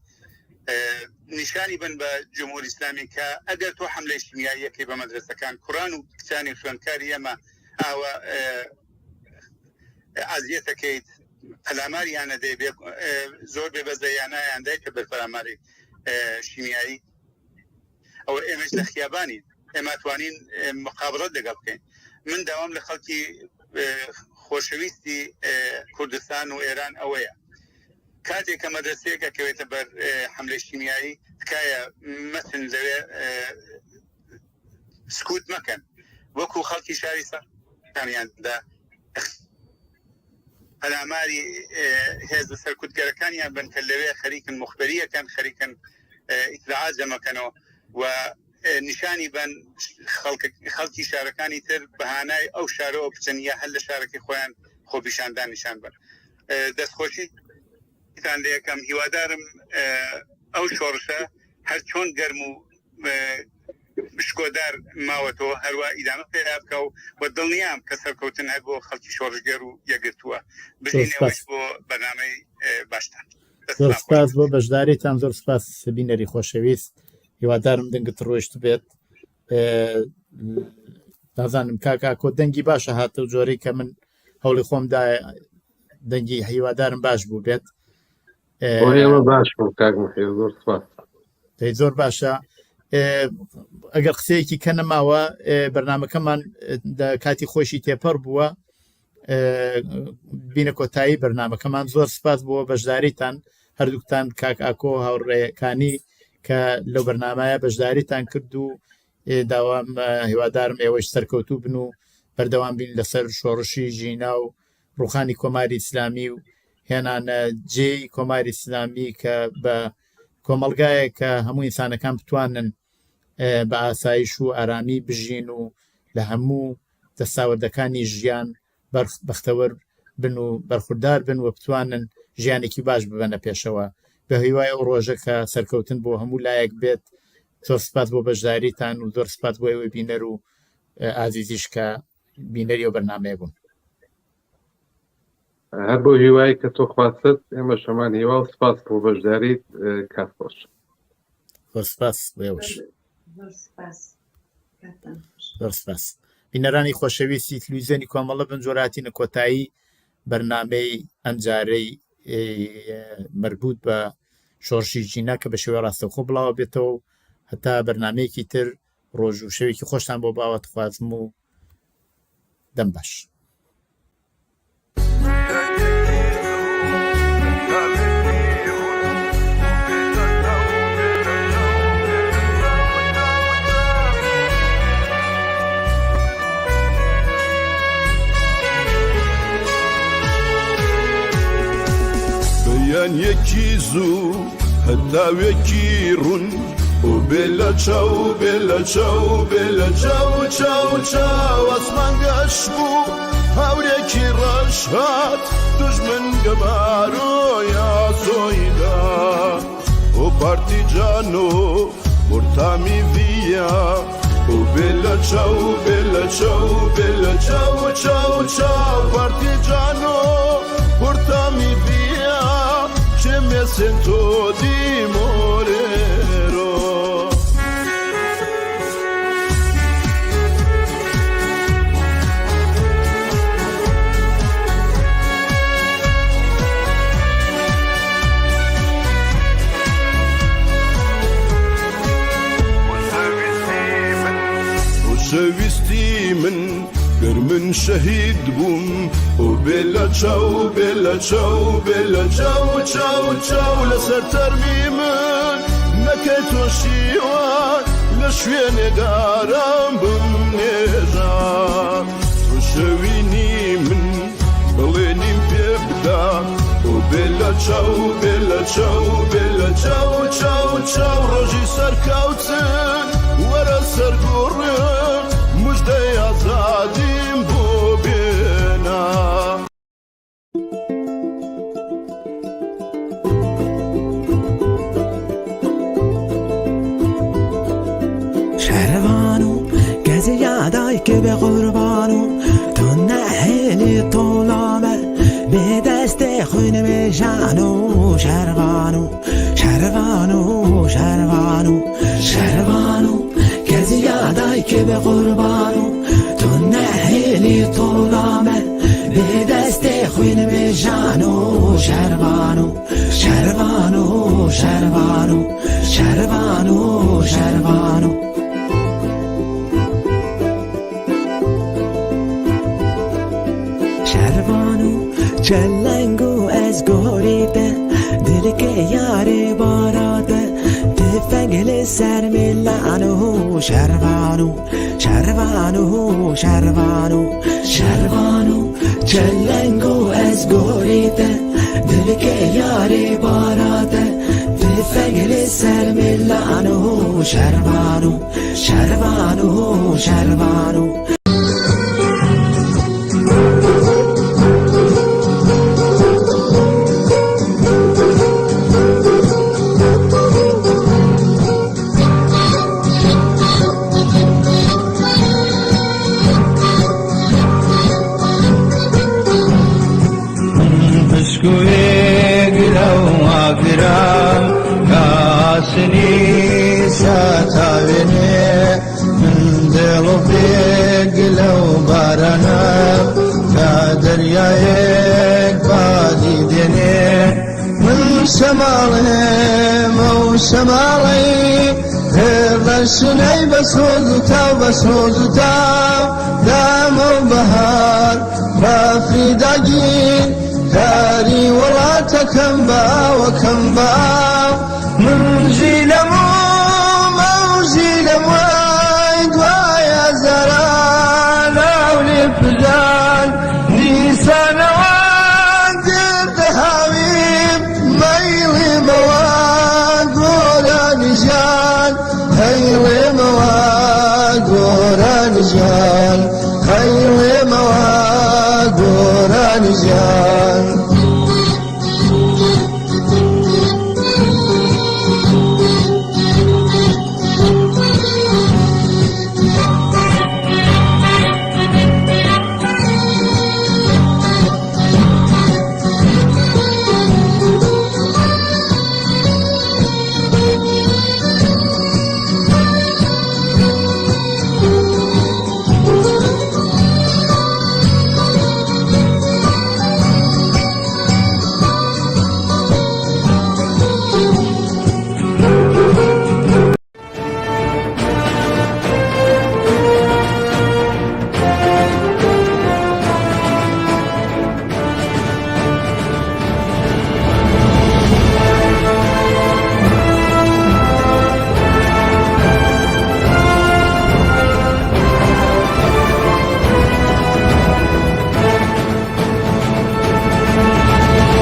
نیشانی بن بە جمهوری ئیسلامی کە ئەگەر تۆ حملەی شیمیاییەکەی بە مەدرسەکان کوڕان و کچانی خوێندکاری ئەمە ئاوە ئازیەتەکەیت پەلاماریانە دەی زۆر بێ بەزەیانایان دای کە بەرپەلاماری شیمیایی ئەوە ئێمەش لە خیابانی ئێمە توانین مقابڵەت لەگەڵ بکەین. من داوام لە خەڵکی خۆشەویستی کوردستان و ئێران ئەوەیە کاتێک کە مەدرسەیەکە کەوێتە بەر حملەی شیمیایی تکایە مەسن لەوێ سکوت مەکەن وەکو خەڵکی شاری سەقزیاندا پەلاماری هێزە سەرکوتگەرەکانیان بن کە لەوێ خەریکن مخبەریەکەن خەریکن ئیطلاعات جەمەکەنەوە و نیشانی بن خەڵکی شارەکانی تر بەهانای ئەو شارەوە بچەنە هەر لە شارەکەی خۆیان خۆپیشاندان نیشان بن. دەستخۆشی تان لە یەکەم هیوادارم ئەو شۆڕشە هەر چۆن گەرم و بشکۆدار ماوەتەوە هەروە ئیدامە پێدا بکە و بە دڵنیام کە سەرکەوتن هەر بۆ خەڵکی شۆڕژگەر و یەکگرتووە بژینەوەش بۆ بەنامەی باشتان. زۆر سپاس بۆ بەشداریتان زۆر سپاس بینەری خۆشەویست هیوادارم دەنگت ڕۆیشت بێت نازانم کاکۆ دەنگی باشە هاتە و جۆرەی کە من هەوڵی خۆمدا دەنگی هیوادارم باش بوو بێت باش زۆر سپاس زۆر باشە. ئەگەر قسەیەکی کە نەماوە بەرنامەکەمان کاتی خۆشی تێپەڕ بووە بینە کۆتایی بەرنامەکەمان زۆر سپاس بووە بەشداریتان هەردووکتان کاک ئاکۆ هاوڕێیەکانی کە لەو بەرنامایە بەشداریتان کرد و داوام هیوادارم ئێوەش سەرکەوتوو بن و بەردەوام بین لەسەر شۆڕشی ژینا و ڕوخانی کۆماری ئیسلامی و هێنانە جێی کۆماری ئیسلامی کە بە کۆمەلگایە کە هەموو ئینسانەکان بتوانن بە ئاسایش و ئارامی بژین و لە هەموو دەستاوەردەکانی ژیان بەختەوەر بن و بەرخوردار بن و بتوانن ژیانێکی باش ببەنە پێشەوە بە هیوای ئەو ڕۆژە کە سەرکەوتن بۆ هەموو لایەک بێت. زۆر سپاس بۆ بەشداریتان و زۆر سپاس بۆ ئێوەی بینەر و ئازیزیش کە بینەری ئەو بەرنامەیە بوون. هەر بۆ هیوای کە تۆ خواست ئێمە شەمان هیوا و سپاس بۆ بەشداریت کات بۆش. زۆر سپاس بۆێوەش زۆر سپاس. بینەرانی خۆشەویستی تلویزیۆنی کۆمەڵە بن جۆراتینە کۆتایی بەرنامەی ئەمجارەی مربوط بە شۆڕشی ژینا کە بە شێوەیە ڕاستەوخۆ بڵاوە بێتەوە و هەتا بەرنمەیەکی تر ڕۆژ و شەوێکی خۆشتان بۆ باوە خوازم و دەم باش. یەکی زوو هەتاوێکی ڕوون وبلا تشاو بلا تشاو بلا تشاو تشاو تشاو اسمان قشبو هاوليكي رشهات دجمن قبارو يا سويدا وبارتيجانو مرتامي فيا وبلا تشاو بلا تشاو بلا تشاو تشاو تشاو بارتيجانو مرتامي فيا che mi sento di morero. وشويستي من قرمن شهيد بوم وبلا تشاو بلا تشاو بلا تشاو تشاو تشاو لسر ترميمن نكيتو شيوان لشوين دارم بمنيجا وشويني من بليني بيبدا وبلا تشاو بلا تشاو بلا تشاو تشاو تشاو روجي سركاوتن ورا سرقورن مجدي عزادين بوبينا شهروانو كذا يعدايك بقربانو تنحيلي طولامه بدست خون مجانو شهروانو شهروانو شهروانو شهروانو كذا يعدايك بقربانو تنحيلي طولامه بدست خون مجانو شهروانو شهروانو شهروانو شهروانو شهروانو شهروانو چلنگو از گوریده دل که یاری باراده تفنگل سر ملانو شهروانو شهروانو شهروانو شهروانو چلنگو از گوریده دل که یاری باراده تفنگل سر ملانو شهروانو شهروانو شهروانو شمالي هذا الشني بسوز تاو دام البهار رافي داجين داري وراتكم باو وكم باو من جيلمو ويا زران أولي فلان نيسان وانتر تهاويب ميلي مواد ولا نجان خير مواد ولا نجان خير مواد ولا نجان